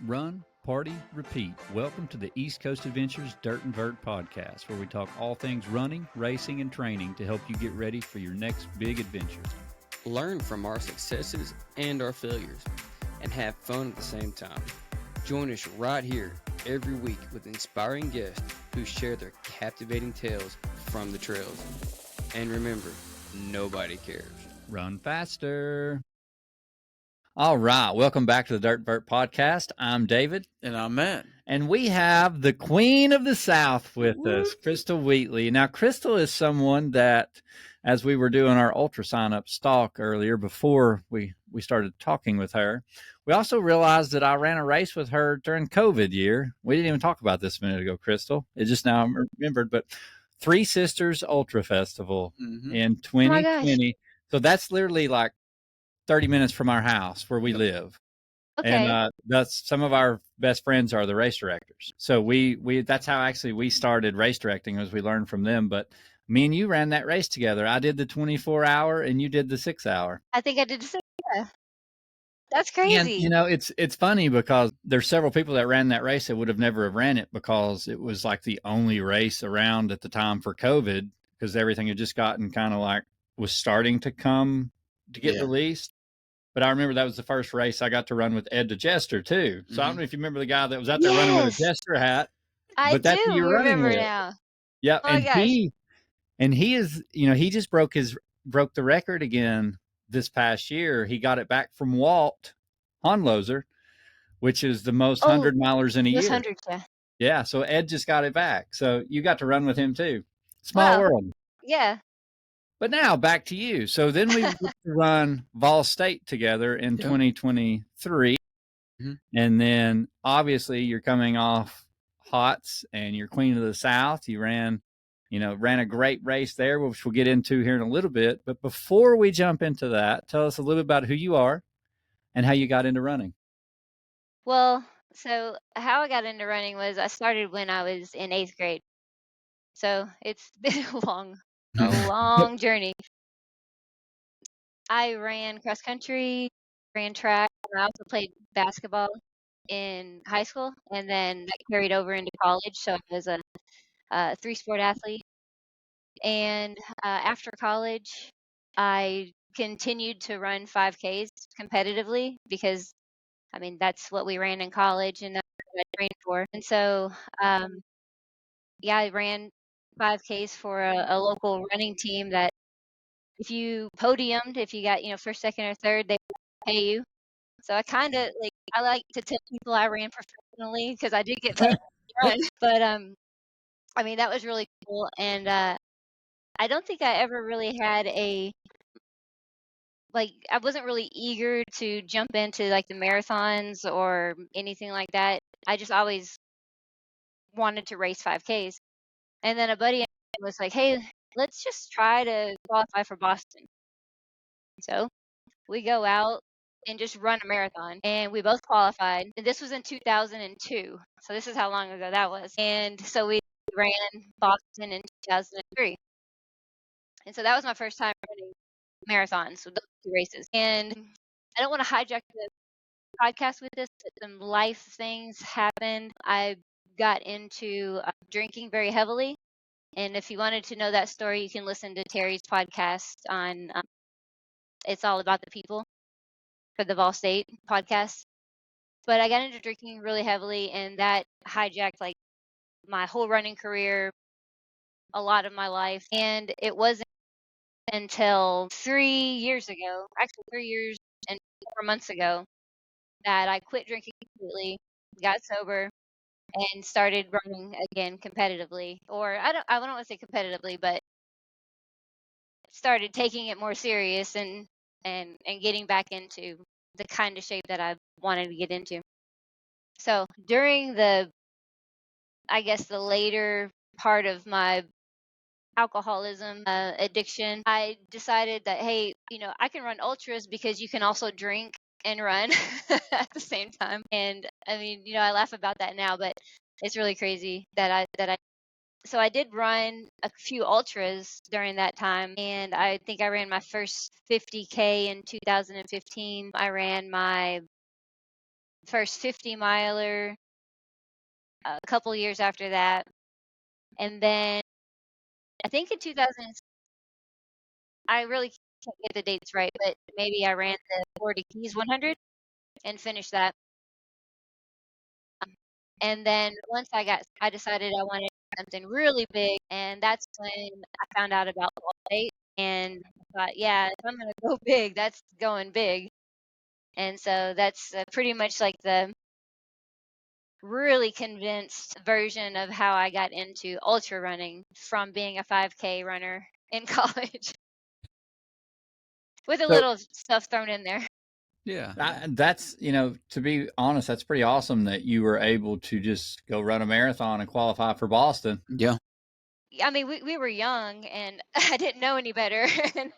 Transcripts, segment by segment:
Run, party, repeat. Welcome to the East Coast Adventures Dirt and Vert Podcast, where we talk all things running, racing, and training to help you get ready for your next big adventure. Learn from our successes and our failures, and have fun at the same time. Join us right here every week with inspiring guests who share their captivating tales from the trails. And remember, nobody cares. Run faster. All right. Welcome back to the Dirt and Vert Podcast. I'm David. And I'm Matt. And we have the Queen of the South with us, Crystal Wheatley. Now, Crystal is someone that, as we were doing our ultra sign-up stalk earlier, before we started talking with her, we also realized that I ran a race with her during COVID year. We didn't even talk about this a minute ago, Crystal. It just now remembered, but Three Sisters Ultra Festival in 2020. So that's literally like 30 minutes from our house where we live. Okay. And that's some of our best friends are the race directors. So we that's how actually we started race directing, as we learned from them. But me and you ran that race together. I did the 24-hour and you did the 6-hour. I think I did the same. Yeah. That's crazy. And you know, it's funny because there's several people that ran that race that would have never have ran it because it was like the only race around at the time for COVID, because everything had just gotten kind of like was starting to come to get released. But I remember that was the first race I got to run with Ed DeJester too. So I don't know if you remember the guy that was out there running with a Jester hat. I but that's do who you're running remember with. now. Yeah, Oh my gosh. and he is, you know, he just broke the record again this past year. He got it back from Walt Honloser, which is the most 100 milers in a year. 100, yeah. Yeah, so Ed just got it back. So you got to run with him too. Small world. Yeah. But now back to you. So then we run Vol State together in 2023. And then obviously you're coming off Hots and you're Queen of the South. You ran a great race there, which we'll get into here in a little bit. But before we jump into that, tell us a little bit about who you are and how you got into running. Well, so how I got into running was I started when I was in 8th grade. So it's been a long journey. I ran cross country, ran track, and I also played basketball in high school, and then that carried over into college. So I was a 3-sport athlete. And after college, I continued to run 5Ks competitively because, I mean, that's what we ran in college and that's what I trained for. And so, I ran 5Ks for a local running team that if you podiumed, if you got, first, second, or third, they would pay you. So I like to tell people I ran professionally because I did get paid to run. But, I mean, that was really cool. And I don't think I ever really had I wasn't really eager to jump into like the marathons or anything like that. I just always wanted to race 5Ks. And then a buddy was like, hey, let's just try to qualify for Boston. So we go out and just run a marathon. And we both qualified. And this was in 2002. So this is how long ago that was. And so we ran Boston in 2003. And so that was my first time running marathons, so those 2 races. And I don't want to hijack the podcast with this, but some life things happened. I got into drinking very heavily. And if you wanted to know that story, you can listen to Terry's podcast on It's All About the People for the Vol State podcast. But I got into drinking really heavily, and that hijacked like my whole running career, a lot of my life. And it wasn't until 3 years ago, actually 3 years and 4 months ago, that I quit drinking completely, got sober, and started running again competitively. Or I don't want to say competitively, but started taking it more serious and getting back into the kind of shape that I wanted to get into. So during the later part of my alcoholism addiction, I decided that, hey, I can run ultras because you can also drink and run at the same time. And I mean, I laugh about that now, but it's really crazy that so I did run a few ultras during that time, and I think I ran my first 50K in 2015. I ran my first 50 miler a couple years after that. And then I think in 2000, I really can't get the dates right, but maybe I ran the Florida Keys 100 and finished that. And then once I decided I wanted something really big, and that's when I found out about the weight. And I thought, yeah, if I'm gonna go big, that's going big. And so that's pretty much like the really condensed version of how I got into ultra running from being a 5K runner in college, with a So little stuff thrown in there. Yeah. that's, to be honest, that's pretty awesome that you were able to just go run a marathon and qualify for Boston. Yeah. I mean, we were young, and I didn't know any better, and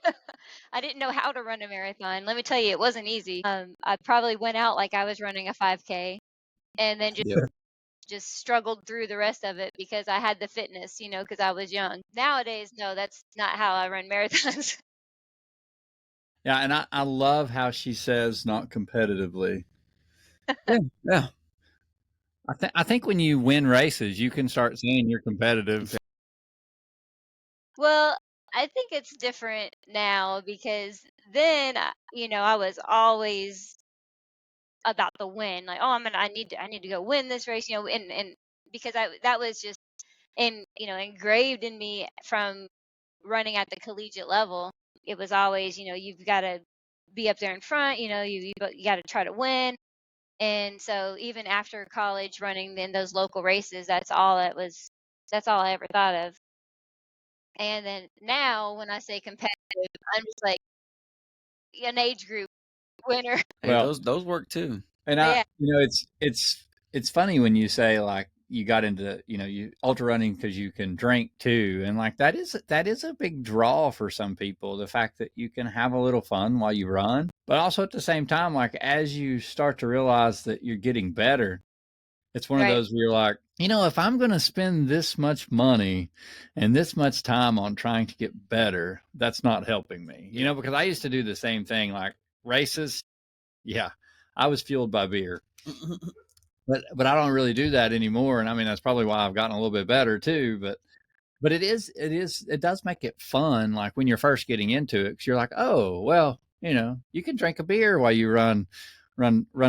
I didn't know how to run a marathon. Let me tell you, it wasn't easy. I probably went out like I was running a 5K, and then Yeah. just struggled through the rest of it because I had the fitness, because I was young. Nowadays, no, that's not how I run marathons. Yeah, and I love how she says not competitively. Yeah. I think when you win races, you can start saying you're competitive. Well, I think it's different now because then, I was always about the win. Like, oh, I need to go win this race, and because that was just engraved in me from running at the collegiate level. It was always, you've got to be up there in front, you got to try to win. And so even after college running in those local races, that's all I ever thought of. And then now when I say competitive, I'm just like an age group winner. Hey, Well, those work too. and Yeah, it's funny when you say like you got into you ultra running because you can drink too, and like that is a big draw for some people. The fact that you can have a little fun while you run, but also at the same time, like as you start to realize that you're getting better, it's one of right, those where you're like, if I'm going to spend this much money and this much time on trying to get better, that's not helping me. Because I used to do the same thing, like races. Yeah, I was fueled by beer. But I don't really do that anymore, and I mean that's probably why I've gotten a little bit better too. But it does make it fun, like when you're first getting into it, because you're like, oh well, you can drink a beer while you run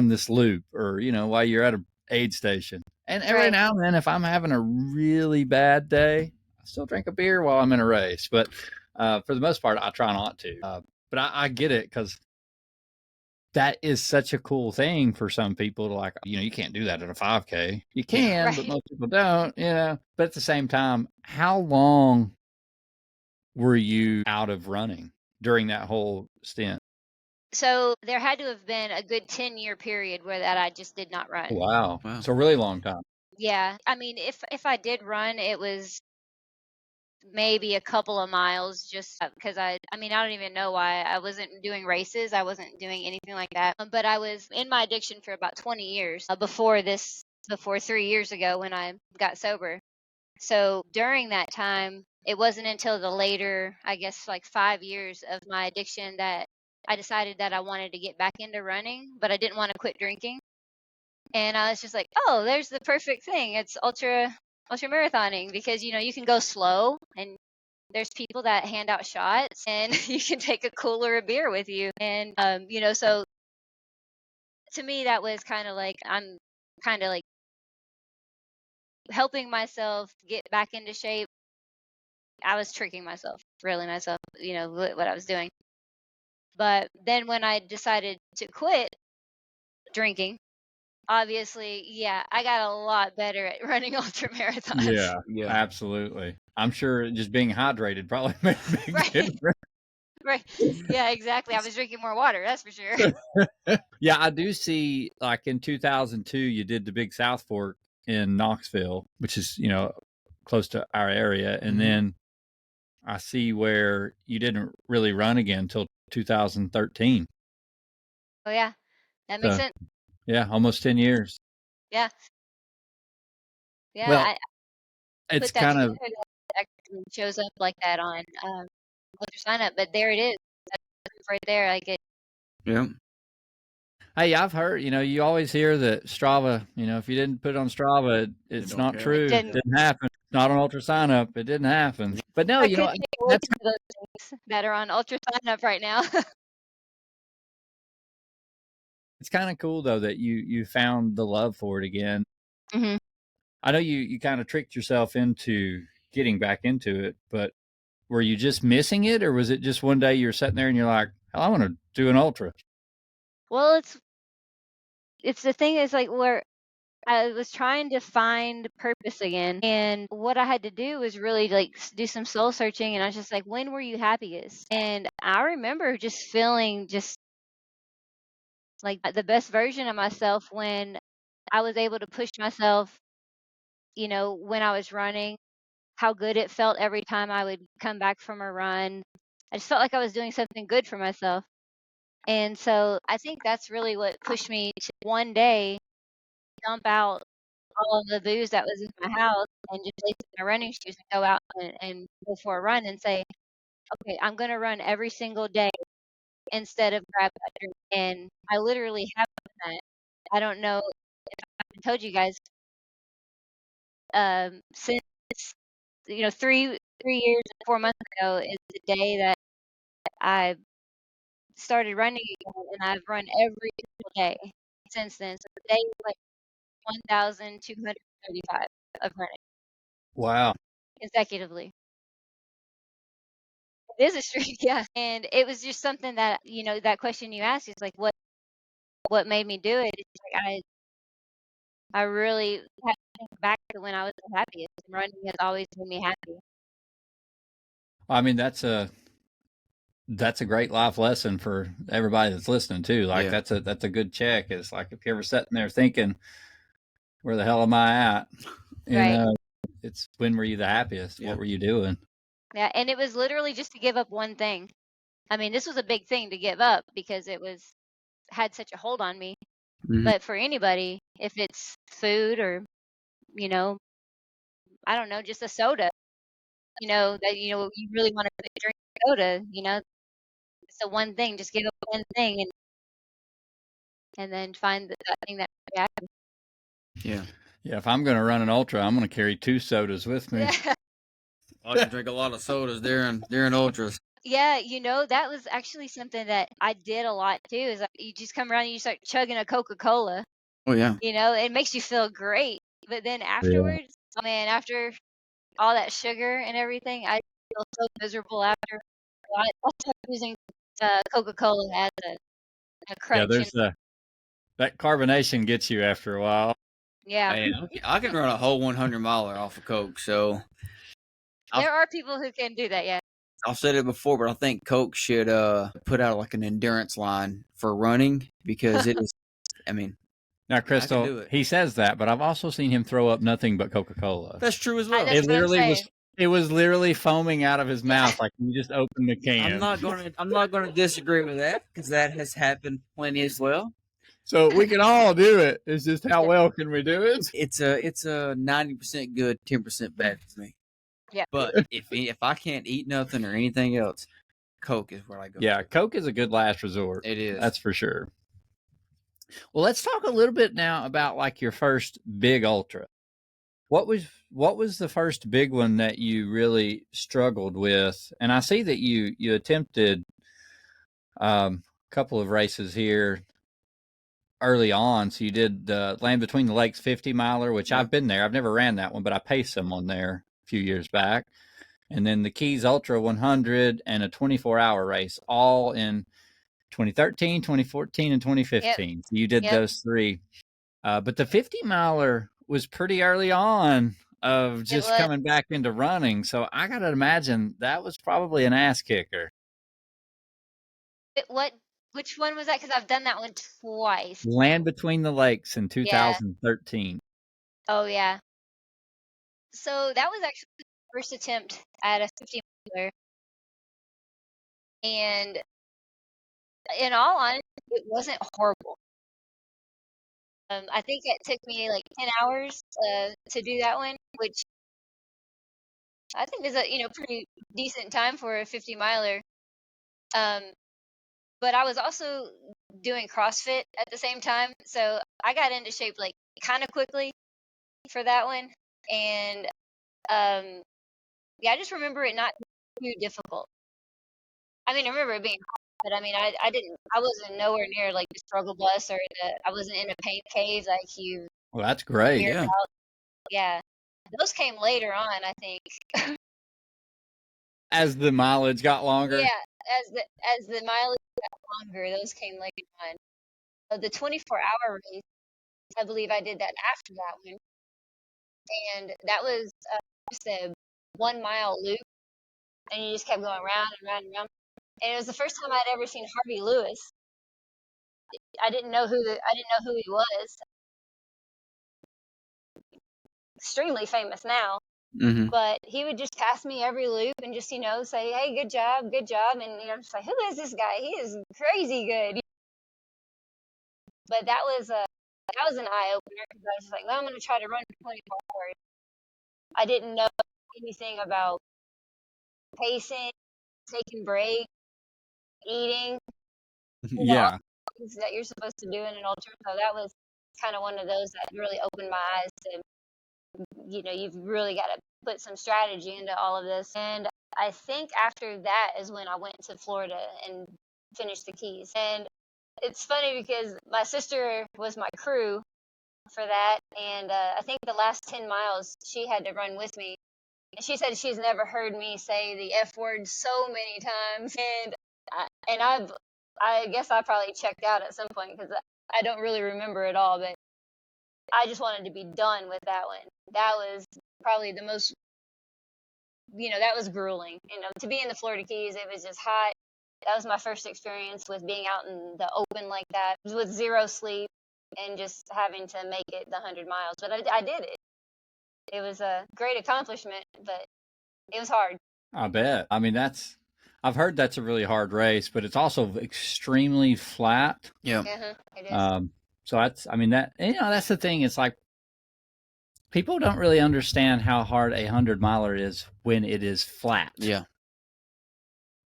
this loop, or while you're at a aid station. And every right. now and then, if I'm having a really bad day, I still drink a beer while I'm in a race. But for the most part, I try not to. But I get it because that is such a cool thing for some people to like, you can't do that at a 5K. You can, but Right. most people don't, But at the same time, how long were you out of running during that whole stint? So there had to have been a good 10-year period where that I just did not run. Wow. Wow. So a really long time. Yeah. I mean, if I did run, it was maybe a couple of miles just because I mean, I don't even know why I wasn't doing races. I wasn't doing anything like that. But I was in my addiction for about 20 years before 3 years ago when I got sober. So during that time, it wasn't until the later, I guess, like 5 years of my addiction that I decided that I wanted to get back into running, but I didn't want to quit drinking. And I was just like, oh, there's the perfect thing. It's ultra marathoning because you can go slow and there's people that hand out shots and you can take a cooler of beer with you. And so to me that was kind of like I'm kind of like helping myself get back into shape. I was tricking myself, really myself, what I was doing. But then when I decided to quit drinking, obviously, yeah, I got a lot better at running ultra marathons. Yeah, Yeah. absolutely. I'm sure just being hydrated probably made a big Right. difference. Right. Yeah, exactly. I was drinking more water, that's for sure. Yeah, I do see like in 2002, you did the big South Fork in Knoxville, which is, close to our area. And then I see where you didn't really run again until 2013. Oh yeah, that makes So, sense. yeah, almost 10 years. Yeah. Yeah, Well, I it's put that kind together of, that actually shows up like that on ultra sign up, but there it is. That's right there. Like it. Yeah. Hey, I've heard, you always hear that Strava, if you didn't put it on Strava, it's don't not count. true. It Didn't. didn't happen. It's not on Ultra Sign Up. It didn't happen. But no, I could take a look that's into those things that are on Ultra Sign Up right now. it's kind of cool though that you found the love for it again. Mhm. I know you kind of tricked yourself into getting back into it, but were you just missing it, or was it just one day you're sitting there and you're like, hell, I want to do an ultra? Well, it's the thing is like where I was trying to find purpose again, and what I had to do was really like do some soul searching, and I was just like, when were you happiest? And I remember just feeling just like the best version of myself when I was able to push myself, when I was running, how good it felt every time I would come back from a run. I just felt like I was doing something good for myself. And so I think that's really what pushed me to one day dump out all of the booze that was in my house and just lace up my running shoes and go out and go for a run and say, okay, I'm going to run every single day instead of grab that drink. And I literally have done that. I don't know if I told you guys, since, 3 years and 4 months ago is the day that I started running again, and I've run every single day since then. So today is like 1,235 of running Wow. consecutively. It is a streak, yeah. And it was just something that, that question you asked is like, what made me do it? It's like I really had to think back to when I was the happiest. And running has always made me happy. I mean, that's a great life lesson for everybody that's listening too. Like Yeah. that's a good check. It's like if you're ever sitting there thinking, where the hell am I at? Right. It's when were you the happiest? Yeah. What were you doing? Yeah, and it was literally just to give up one thing. I mean, this was a big thing to give up because it had such a hold on me. Mhm. But for anybody, if it's food or, I don't know, just a soda, that you really want to drink soda, it's the one thing. Just give up one thing and then find that thing that makes you happy. Yeah. Yeah, if I'm going to run an ultra, I'm going to carry 2 sodas with me. Yeah. I can drink a lot of sodas during ultras. Yeah, that was actually something that I did a lot too. Is like you just come around and you start chugging a Coca-Cola. Oh yeah. It makes you feel great. But then afterwards, oh man, after all that sugar and everything, I feel so miserable after. I started using Coca-Cola as a crutch. Yeah, there's that carbonation gets you after a while. Yeah. Man, I can run a whole 100 miler off of Coke. So There are people who can do that, yeah. I've said it before, but I think Coke should put out like an endurance line for running because it is. I mean, Now, do Crystal, it. he says that, but I've also seen him throw up nothing but Coca-Cola. That's true as well. That's It what I'm literally was. saying. It was literally foaming out of his mouth like you just opened the can. I'm not gonna disagree with that because that has happened plenty as well. So we can all do it. It's just how well can we do it? It's a 90% good, 10% bad for me. Yeah. But if I can't eat nothing or anything else, Coke is where I go. Yeah, Coke is a good last resort. It is. That's for sure. Well, let's talk a little bit now about like your first big ultra. What was the first big one that you really struggled with? And I see that you attempted a couple of races here early on. So you did the Land Between the Lakes 50 miler, which I've been there. I've never ran that one, but I paced someone there a few years back. And then the Keys Ultra 100 and a 24-hour race, all in 2013, 2014, and 2015. Yep. So you did those 3. But the 50 miler was pretty early on of just coming back into running. So I got to imagine that was probably an ass kicker. Which one was that? Because I've done that one twice. Land Between the Lakes in 2013. Yeah. Oh, yeah. So that was actually the first attempt at a 50 miler. And in all honesty, it wasn't horrible. I think it took me like 10 hours to do that one, which I think is a pretty decent time for a 50 miler. but I was also doing CrossFit at the same time. So I got into shape like kind of quickly for that one. And yeah, I just remember it not too difficult. I mean, I remember it being hard, but I mean, I wasn't nowhere near like the struggle bus or I wasn't in a pain cave like you Well, that's great. hear Yeah. about. Yeah. Those came later on, I think. As the mileage got longer. Yeah, as the mileage got longer, those came later on. The 24-hour race, I believe I did that after that one, and that was just a 1 mile loop, and you just kept going round and round and round. And it was the first time I'd ever seen Harvey Lewis. I didn't know who he was. Extremely famous now, Mm-hmm. but he would just pass me every loop and just say, "Hey, good job," and I'm just like, "Who is this guy? He is crazy good." But that was an eye opener because I was just like, "Well, I'm going to try to run for 24 hours." I didn't know anything about pacing, taking breaks, eating, Yeah. things that you're supposed to do in an ultra. So that was kind of one of those that really opened my eyes to, you've really got to put some strategy into all of this. And I think after that is when I went to Florida and finished the Keys. And it's funny because my sister was my crew for that, and I think the last 10 miles she had to run with me. And she said she's never heard me say the F word so many times, and I guess I probably checked out at some point because I don't really remember it all, but I just wanted to be done with that one. That was probably the most, that was grueling. To be in the Florida Keys, it was just hot. That was my first experience with being out in the open like that, with zero sleep and just having to make it the 100 miles. But I did it. It was a great accomplishment, but it was hard. I bet. I mean, I've heard that's a really hard race, but it's also extremely flat. Yeah. Uh-huh, it is. So that's the thing. It's like people don't really understand how hard a 100-miler is when it is flat. Yeah.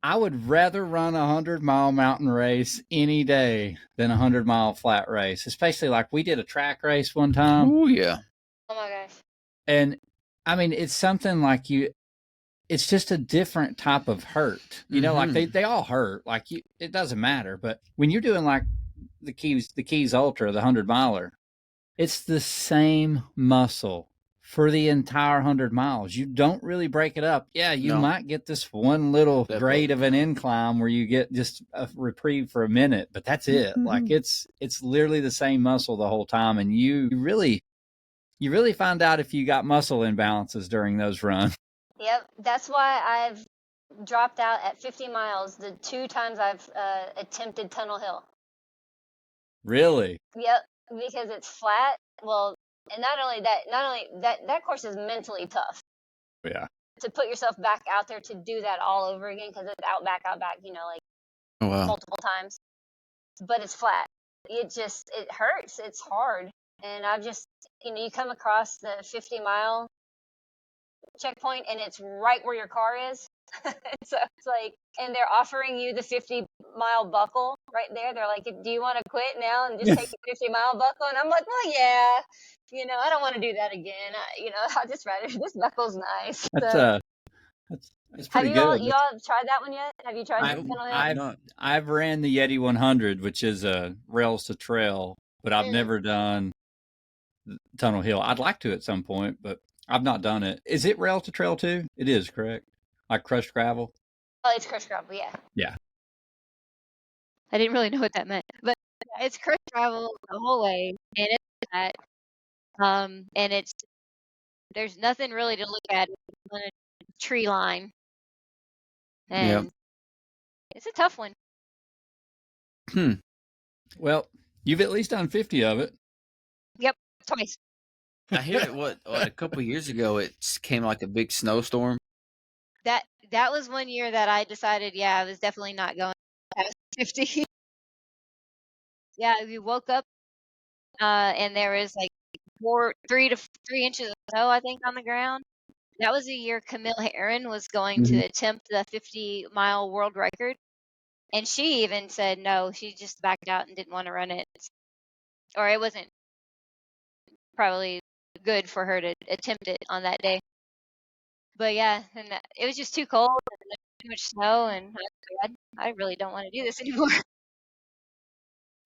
I would rather run a 100-mile mountain race any day than a 100-mile flat race, especially like we did a track race one time. Oh yeah. Oh my gosh. And I mean, it's something like it's just a different type of hurt. Like they all hurt. Like it doesn't matter. But when you're doing like the Keys Ultra, the 100-miler, it's the same muscle for the entire 100 miles. You don't really break it up. Yeah, you might get this one little grade of an incline where you get just a reprieve for a minute, but that's it. Like it's literally the same muscle the whole time, and you really find out if you got muscle imbalances during those runs. Yep, that's why I've dropped out at 50 miles the 2 times I've attempted Tunnel Hill. Really? Yep, because it's flat. Well, and not only that course is mentally tough. Yeah. To put yourself back out there to do that all over again, because it's out back, like multiple times. But it's flat. It hurts. It's hard. And I've just, you come across the 50-mile checkpoint and it's right where your car is. So it's like, and they're offering you the 50-mile buckle right there. They're like, do you want to quit now and just take the 50-mile buckle? And I'm like, well, yeah, I don't want to do that again. I just rather, this buckle's nice. That's pretty good. Have you all tried that one yet? Have you tried I've ran the Yeti 100, which is a rails to trail, but I've never done Tunnel Hill. I'd like to at some point, but I've not done it. Is it rail to trail too? It is, correct? Like crushed gravel? Oh, it's crushed gravel, yeah. Yeah. I didn't really know what that meant, but it's crushed gravel the whole way, and it's that. And there's nothing really to look at on a tree line, and it's a tough one. Well, you've at least done 50 of it. Yep, twice. I hear it. A couple of years ago, it came like a big snowstorm. That was one year that I decided, I was definitely not going past 50. Yeah, we woke up, and there was like 3 to 3 inches of snow, I think, on the ground. That was a year Camille Herron was going to attempt the 50-mile world record, And she even said no, she just backed out and didn't want to run it. Or it wasn't probably good for her to attempt it on that day. But yeah, and it was just too cold and too much snow, and I really don't want to do this anymore.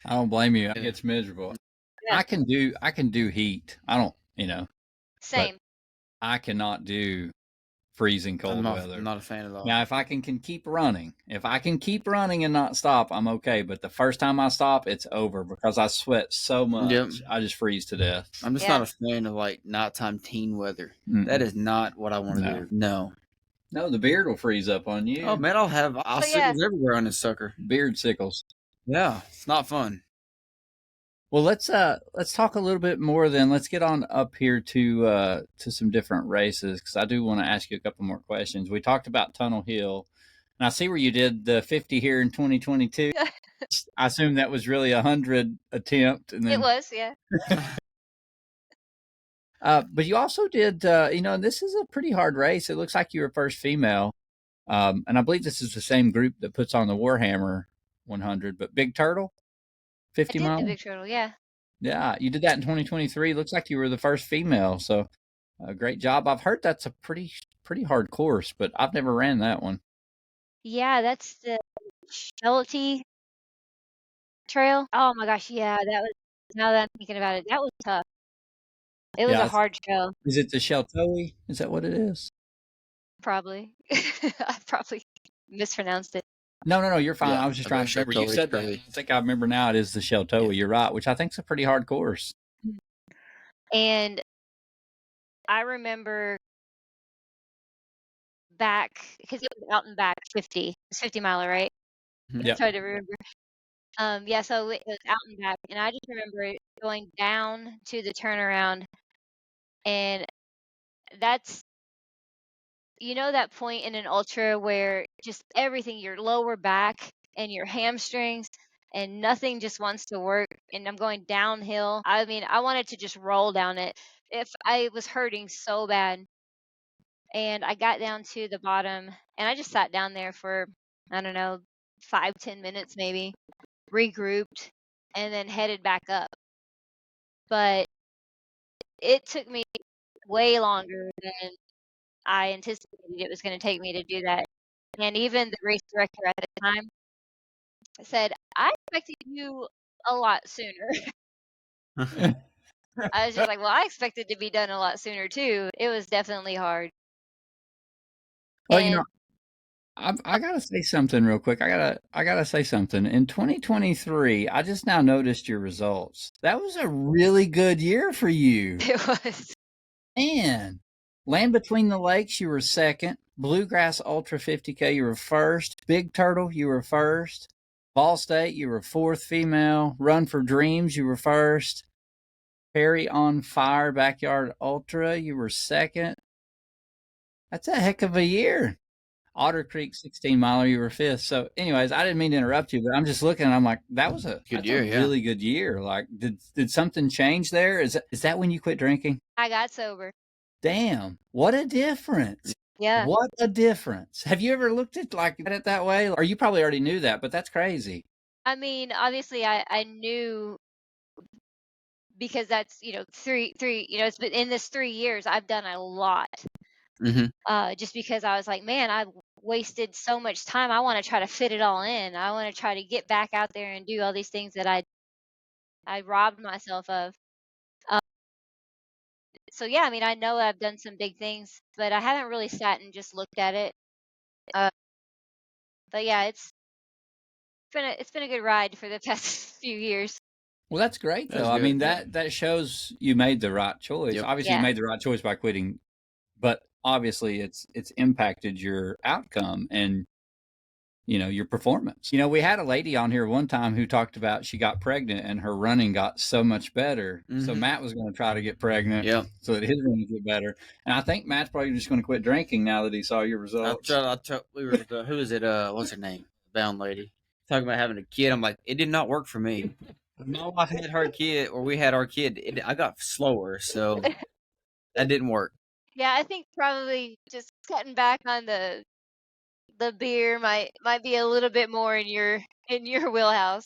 I don't blame you. It's miserable. Yeah. I can do heat. I don't, but Same. I cannot do freezing cold weather. I'm not a fan of that. Now, if I can keep running, and not stop, I'm okay. But the first time I stop, it's over because I sweat so much. Yep. I just freeze to death. I'm just not a fan of like nighttime teen weather. That is not what I want to do. No. No, the beard will freeze up on you. Oh man, I'll sickles everywhere on this sucker. Beard sickles. Yeah, it's not fun. Well, let's talk a little bit more then. Let's get on up here to some different races, because I do want to ask you a couple more questions. We talked about Tunnel Hill, and I see where you did the 50 here in 2022. I assume that was really 100 attempt. And then, it was, yeah. But you also did, this is a pretty hard race. It looks like you were first female, and I believe this is the same group that puts on the Warhammer 100. But Big Turtle. 50 mile? Big Turtle, yeah. Yeah, you did that in 2023. Looks like you were the first female, so great job. I've heard that's a pretty hard course, but I've never ran that one. Yeah, that's the Shelty Trail. Oh my gosh, yeah, that was, now that I'm thinking about it, that was tough. It was a hard trail. Is it the Sheltoe? Is that what it is? Probably. I probably mispronounced it. No, you're fine. Yeah, I was just trying to remember. You said that. I think I remember now. It is the Sheltoe. Yeah. You're right, which I think is a pretty hard course. And I remember back, because it was out and back 50. It's 50 miler, right? Yeah. I'm trying to remember. Yeah, so it was out and back, and I just remember going down to the turnaround, and that's, that point in an ultra where just everything, your lower back and your hamstrings and nothing just wants to work, and I'm going downhill. I mean, I wanted to just roll down it if I was hurting so bad. And I got down to the bottom, and I just sat down there for, I don't know, 5-10 minutes maybe, regrouped, and then headed back up. But it took me way longer than I anticipated it was going to take me to do that. And even the race director at the time said, I expected you a lot sooner. I was just like, well, I expected to be done a lot sooner too. It was definitely hard. Well, I gotta say something real quick. I gotta say something. In 2023, I just now noticed your results. That was a really good year for you. It was. Man, Land Between the Lakes, you were second. Bluegrass Ultra 50K, you were first. Big Turtle, you were first. Ball State, you were fourth female. Run for Dreams, you were first. Perry on Fire Backyard Ultra, you were second. That's a heck of a year. Otter Creek 16 miler, you were fifth. So, anyways, I didn't mean to interrupt you, but I'm just looking and I'm like, that was a good year, really good year. Like, did something change there? Is that when you quit drinking? I got sober. Damn, what a difference. Yeah. What a difference. Have you ever looked at it that way? Or you probably already knew that, but that's crazy. I mean, obviously I knew, because that's, three, it's been in this 3 years, I've done a lot. Mm-hmm. Just because I was like, man, I've wasted so much time. I want to try to fit it all in. I want to try to get back out there and do all these things that I robbed myself of. So yeah, I mean, I know I've done some big things, but I haven't really sat and just looked at it. But yeah, it's been a good ride for the past few years. Well, that's great though. I mean, that shows you made the right choice. Yep. Obviously, you made the right choice by quitting, but obviously it's impacted your outcome and your performance. We had a lady on here one time who talked about she got pregnant and her running got so much better. Mm-hmm. So Matt was going to try to get pregnant so that his running would get better. And I think Matt's probably just going to quit drinking now that he saw your results. Who is it? What's her name? Bound lady. Talking about having a kid. I'm like, it did not work for me. My wife had her kid, or we had our kid. I got slower, so that didn't work. Yeah, I think probably just cutting back on the the beer might be a little bit more in your wheelhouse.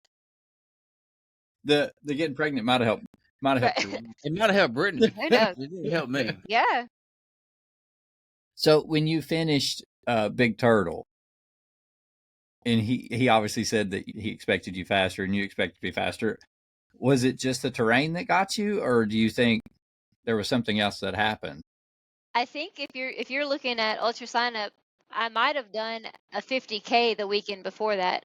The getting pregnant might have helped. Might have helped Right. you. It might have helped Brittany. Who knows? It did help me. Yeah. So when you finished Big Turtle, and he obviously said that he expected you faster, and you expected to be faster. Was it just the terrain that got you, or do you think there was something else that happened? I think if you're looking at ultra sign up, I might have done a 50K the weekend before that.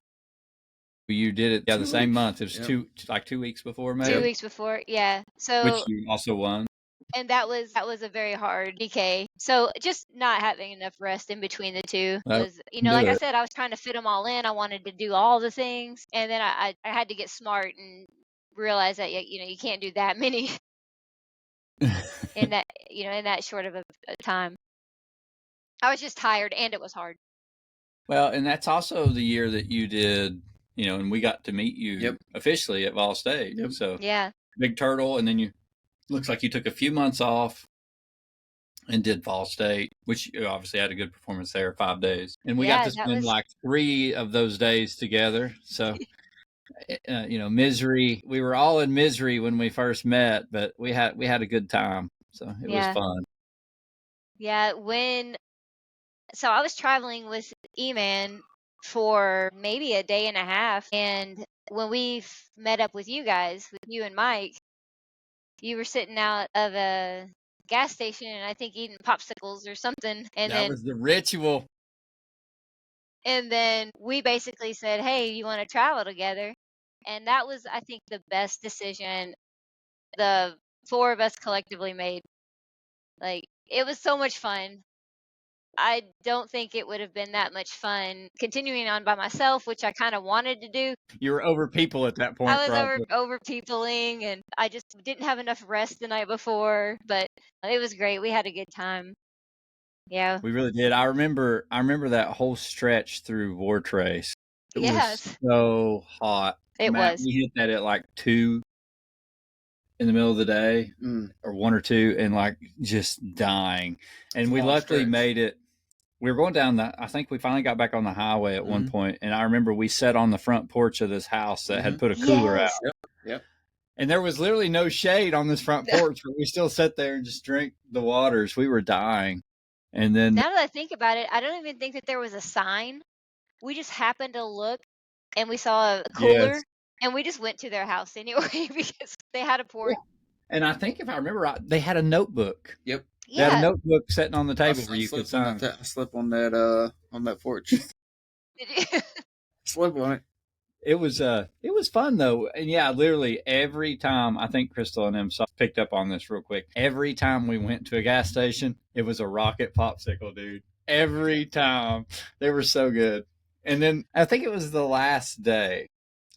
You did it, the 2 same weeks. month. It was Yep. 2 weeks before, 2 maybe, weeks before, yeah. which So you also won. and that was a very hard DK. So just not having enough rest in between the two That was, like I good. said, I was trying to fit them all in. I wanted to do all the things, and then I had to get smart and realize that you can't do that many in that in that short of a time. I was just tired, and it was hard. Well, and that's also the year that you did, and we got to meet you Yep. officially at Vol State. Yep. So Yeah. Big Turtle, and then looks like you took a few months off and did Vol State, which you obviously had a good performance there, 5 days. And we got Yeah, to that spend was like 3 of those days together. So, misery. We were all in misery when we first met, but we had a good time. So it was yeah. fun. Yeah, so I was traveling with E-Man for maybe a day and a half, and when we met up with you guys, with you and Mike, you were sitting out of a gas station and I think eating popsicles or something, and That was the ritual. then we basically said, "Hey, you want to travel together?" And that was, I think, the best decision the 4 of us collectively made. Like, it was so much fun. I don't think it would have been that much fun continuing on by myself, which I kind of wanted to do. You were over people at that point, I was probably. over peopling, and I just didn't have enough rest the night before, but it was great. We had a good time. Yeah. We really did. I remember that whole stretch through War Trace. It Yes. was so hot. It Matt, was. we hit that at like 2 in the middle of the day, or 1 or 2, and like just dying. And we luckily made it. We were going down I think we finally got back on the highway at one point, and I remember we sat on the front porch of this house that had put a cooler out. Yep. And there was literally no shade on this front porch, but we still sat there and just drank the waters. We were dying. And then Now that I think about it, I don't even think that there was a sign. We just happened to look, and we saw a cooler, and we just went to their house anyway because they had a porch. And I think if I remember right, they had a notebook. Yep. They had a Yeah. notebook sitting on the table where you could sign. I slept on that porch. Did you? Slept on it. It was fun though. And yeah, literally every time, I think Crystal and them picked up on this real quick. Every time we went to a gas station, it was a rocket popsicle, dude. Every time. They were so good. And then I think it was the last day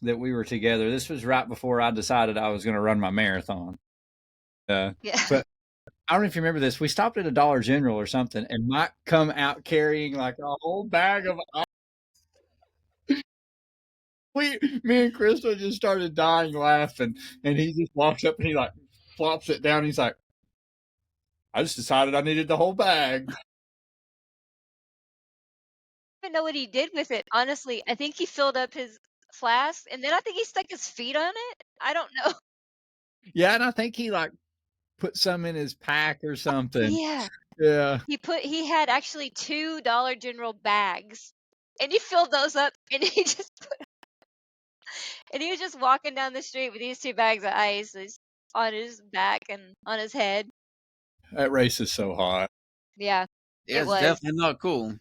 that we were together. This was right before I decided I was going to run my marathon. Yeah. But I don't know if you remember this. We stopped at a Dollar General or something, and Mike come out carrying like a whole bag of me and Crystal just started dying laughing, and he just walks up and he like flops it down. He's like, I just decided I needed the whole bag. I don't even know what he did with it. Honestly, I think he filled up his flask, and then I think he stuck his feet on it. I don't know. Yeah, and I think he like put some in his pack or something. Yeah. Yeah. He had actually 2 Dollar General bags, and he filled those up, and he was just walking down the street with these 2 bags of ice on his back and on his head. That race is so hot. Yeah. Yeah, It it's was. definitely not cool.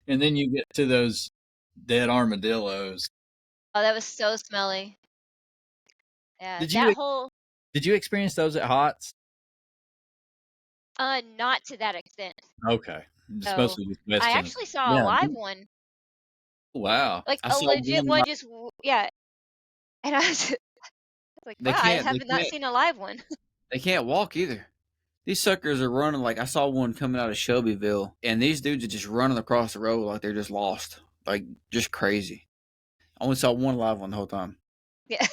And then you get to those dead armadillos. Oh, that was so smelly. Yeah. Did you experience those at Hots? Not to that extent. Okay. So, Mostly just West I Tennessee. actually saw a live one. Wow. Like I a saw legit one one, just yeah. And I was like, They wow, I can't- they have not can't- seen a live one. They can't walk either. These suckers are running like I saw one coming out of Shelbyville, and these dudes are just running across the road like they're just lost, like just crazy. I only saw one live one the whole time. Yeah.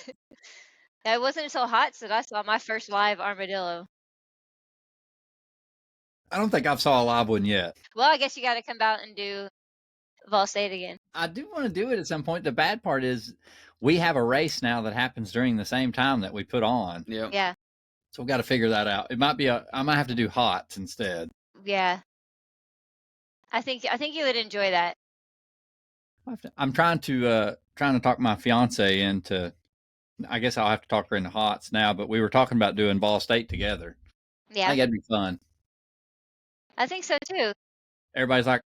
It wasn't until Hots that I saw my first live armadillo. I don't think I've saw a live one yet. Well, I guess you got to come out and do Ball State again. I do want to do it at some point. The bad part is we have a race now that happens during the same time that we put on. Yep. Yeah. So we've got to figure that out. It might be I might have to do hots instead. Yeah. I think you would enjoy that. I'm trying to talk my fiance into, I guess I'll have to talk her into hots now, but we were talking about doing Ball State together. I Yeah. think that'd be fun. I think so too. Everybody's like,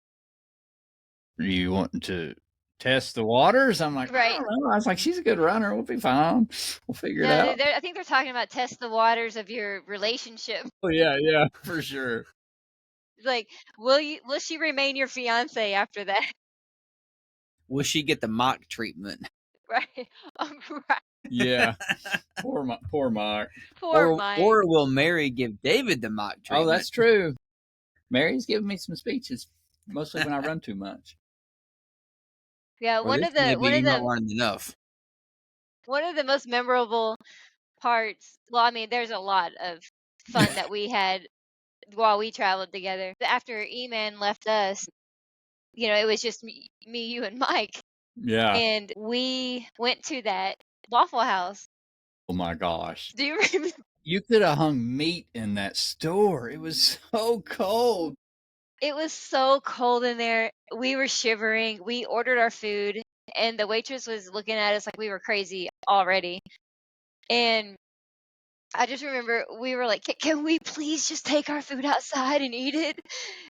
"Are you wanting to test the waters?" I'm like, Right. I don't know. I was like, she's a good runner. We'll be fine. We'll figure it No, out. I think they're talking about test the waters of your relationship. Oh, yeah, for sure. Like, will she remain your fiance after that? Will she get the mock treatment? Right. Right. Yeah. Poor Mark. Poor Mike. Or will Mary give David the mock treatment? Oh, that's true. Mary's giving me some speeches, mostly when I run too much. Yeah, Or this may be you not running enough. one of the most memorable parts. Well, I mean, there's a lot of fun that we had while we traveled together. After E-Man left us, it was just me, you, and Mike, Yeah. and we went to that Waffle House. Oh my gosh. Do you remember? You could have hung meat in that store. It was so cold. It was so cold in there. We were shivering. We ordered our food, and the waitress was looking at us like we were crazy already. And I just remember we were like, can we please just take our food outside and eat it?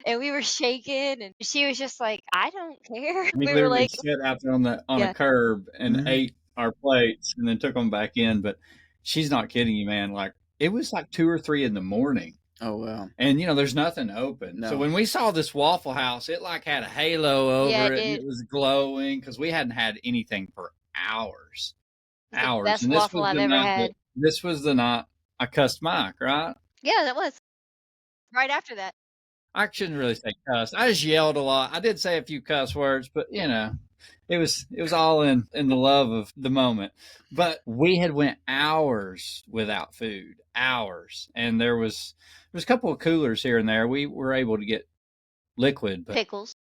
And we were shaking, and she was just like, I don't care. We were literally like, sat out there on Yeah. a curb and Mhm. ate our plates and then took them back in. But she's not kidding you, man. Like, it was like 2 or 3 in the morning. Oh, wow. And, there's nothing open. No. So when we saw this Waffle House, it like had a halo over Yeah, it. And it- it was glowing because we hadn't had anything for hours. It was the Hours. best And this waffle was I've the ever night had. This was the night I cussed Mike, right? Yeah, that was right after that. I shouldn't really say cuss. I just yelled a lot. I did say a few cuss words, but it was all in the love of the moment. But we had went hours without food, hours, and there was a couple of coolers here and there. We were able to get liquid, but Pickles.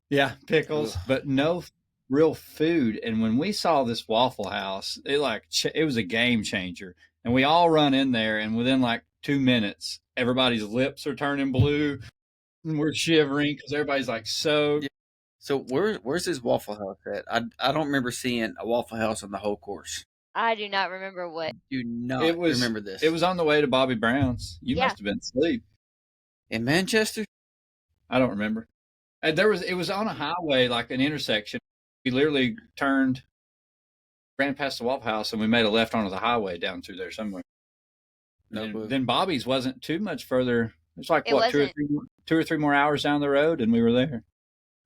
yeah, pickles, Ugh. but no real food. And when we saw this Waffle House, it was a game changer. And we all run in there, and within like 2 minutes, everybody's lips are turning blue, and we're shivering because everybody's like soaked. So where's this Waffle House at? I don't remember seeing a Waffle House on the whole course. I do not remember what. Do not It was- remember this. It was on the way to Bobby Brown's. You Yeah. must have been asleep. in Manchester? I don't remember. It was on a highway, like an intersection. We literally ran past the Waffle House, and we made a left onto the highway down through there somewhere. No And clue. then Bobby's wasn't too much further. It was like It what, 2 or 3 more hours down the road, and we were there.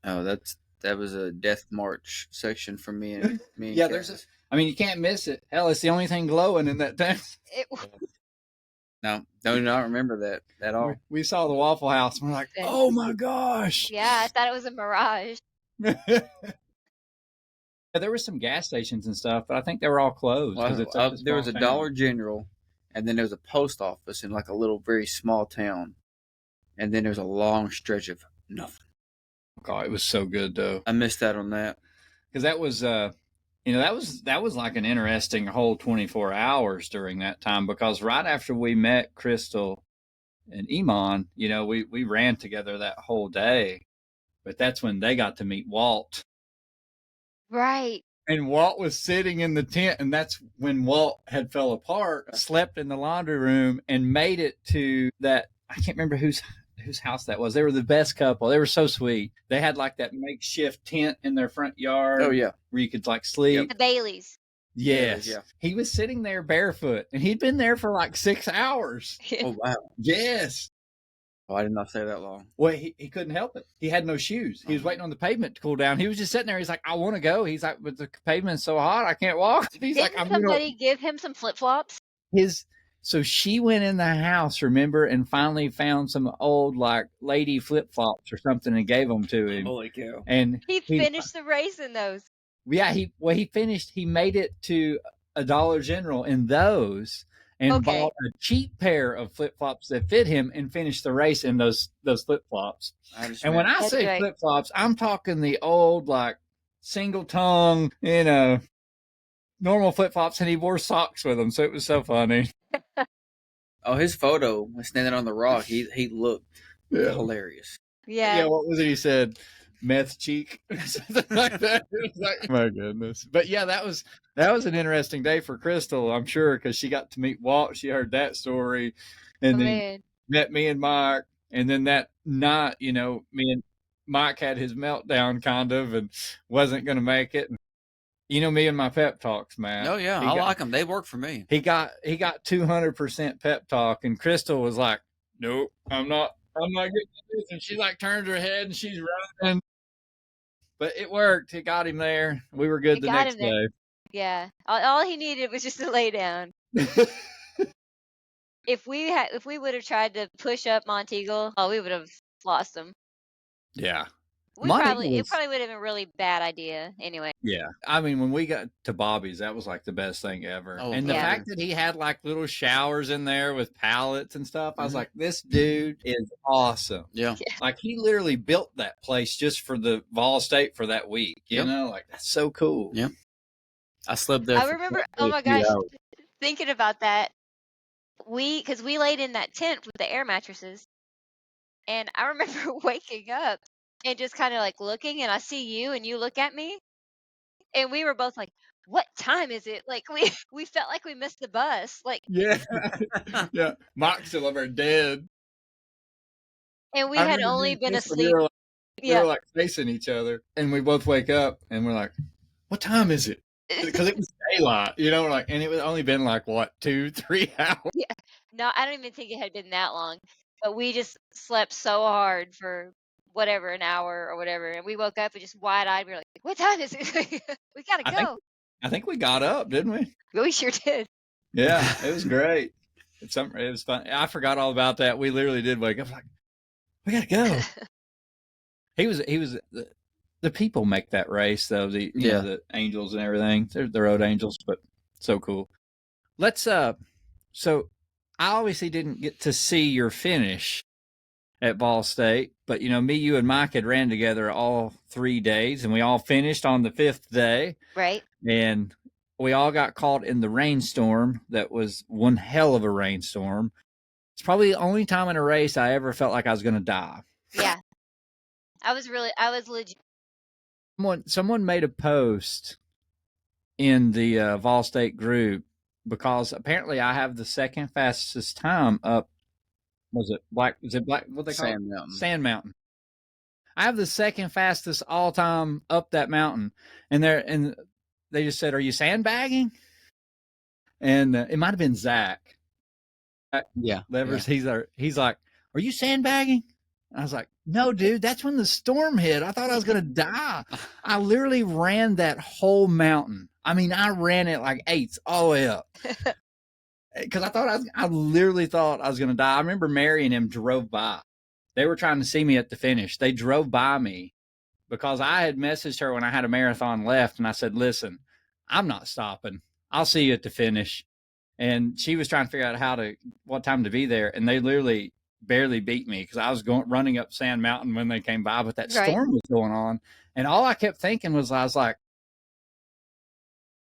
Oh, that was a death march section for me and Yeah, Cass. I mean, you can't miss it. Hell, it's the only thing glowing in that town. It, No, do not remember that at all. We saw the Waffle House, and we're like, Okay. oh my gosh. yeah, I thought it was a mirage. There were some gas stations and stuff, but I think they were all closed. 'cause it's such There was a small town. Dollar General, and then there was a post office in like a little very small town, and then there's a long stretch of nothing. God, it was so good though, I missed out on that. because that was that was like an interesting whole 24 hours during that time, because right after we met Crystal and Iman, we ran together that whole day, but that's when they got to meet Walt. Right. And Walt was sitting in the tent, and that's when Walt had fell apart, slept in the laundry room, and made it to that. I can't remember whose house that was. They were the best couple. They were so sweet. They had like that makeshift tent in their front yard. Oh yeah, Where you could like sleep. The Baileys. Yes. Yeah. He was sitting there barefoot, and he'd been there for like 6 hours. oh wow. Yes. Oh, I did not stay that long. Well, he couldn't help it. He had no shoes. He was waiting on the pavement to cool down. He was just sitting there. He's like, I want to go. He's like, but the pavement's so hot, I can't walk. He's like, Didn't I'm going somebody give him some flip flops? So she went in the house, remember, and finally found some old like lady flip flops or something and gave them to him. Holy cow! And He finished the race in those. yeah, he finished. He made it to a Dollar General in those, and Okay. bought a cheap pair of flip flops that fit him and finished the race in those flip flops. And when I That's say right. flip flops, I'm talking the old like single tongue, normal flip flops, and he wore socks with them, so it was so funny. Oh, his photo when standing on the rock, he looked hilarious. Yeah. What was it? He said, "Meth cheek," something like that. It was like, my goodness. But yeah, that was an interesting day for Crystal, I'm sure, because she got to meet Walt. She heard that story, and then Man. met me and Mike. And then that night, me and Mike had his meltdown kind of, and wasn't going to make it. Me and my pep talks, man. Oh yeah, I like them. They work for me. He got 200% pep talk, and Crystal was like, "Nope, I'm not getting this." And she like turns her head and she's running, but it worked. It got him there. We were good It the got next him there. day. Yeah. All he needed was just to lay down. If we would have tried to push up Monteagle, we would have lost him. Yeah. It Monteagle was, probably would have been a really bad idea anyway. yeah. I mean, when we got to Bobby's, that was like the best thing ever. Oh, and the yeah. fact that he had like little showers in there with pallets and stuff, I was like, this dude is awesome. Yeah. Like he literally built that place just for the Vol State for that week. You know, like that's so cool. Yep. I slept there. I remember, oh my gosh, thinking about that. Because we laid in that tent with the air mattresses, and I remember waking up and just kind of like looking, and I see you, and you look at me, and we were both like, "What time is it?" Like we felt like we missed the bus, like. Yeah, yeah. Mike's still over dead, and we had only been asleep. We were like facing each other, and we both wake up, and we're like, "What time is it?" Because it was daylight, we're like, and it was only been like what 2-3 hours. Yeah, no, I don't even think it had been that long, but we just slept so hard for whatever, an hour or whatever, and we woke up and just wide eyed. We were like, "What time is it? We gotta go." I think we got up, didn't we? We sure did. Yeah, it was great. It was fun. I forgot all about that. We literally did wake up like, we gotta go. He was the people make that race though. The the angels and everything. They're the road angels, but so cool. Let's so I obviously didn't get to see your finish at Ball State, but me, you, and Mike had ran together all 3 days, and we all finished on the 5th day. Right. And we all got caught in the rainstorm. That was one hell of a rainstorm. It's probably the only time in a race I ever felt like I was going to die. Yeah. I was legit. Someone made a post in the Vol State group because apparently I have the second fastest time up. Was it Black? What they call Sand Mountain? Sand Mountain. I have the second fastest all time up that mountain, and they just said, "Are you sandbagging?" And it might have been Zach. Yeah, Levers. Yeah. He's like, "Are you sandbagging?" I was like, "No, dude. That's when the storm hit. I thought I was gonna die. I literally ran that whole mountain. I mean, I ran it like eights all the way up." Because I literally thought I was going to die. I remember Mary and him drove by. They were trying to see me at the finish. They drove by me because I had messaged her when I had a marathon left. And I said, "Listen, I'm not stopping. I'll see you at the finish." And she was trying to figure out what time to be there. And they literally barely beat me because I was running up Sand Mountain when they came by, but that storm was going on. And all I kept thinking was, I was like,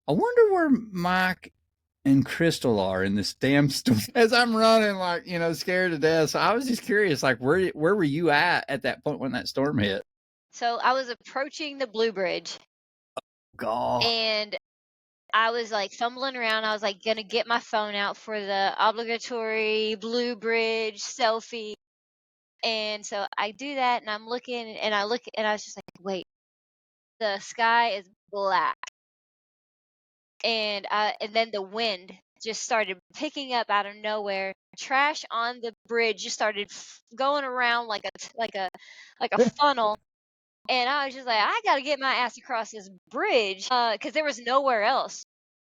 I wonder where Mike and Crystal are in this damn storm as I'm running, like, scared to death. So I was just curious, like, where were you at that point when that storm hit? So I was approaching the Blue Bridge. Oh, God. And I was like fumbling around. I was like gonna get my phone out for the obligatory Blue Bridge selfie. And so I do that, and I'm looking, and I was just like, wait, the sky is black. And then the wind just started picking up out of nowhere. Trash on the bridge just started going around like a funnel. And I was just like, I got to get my ass across this bridge because there was nowhere else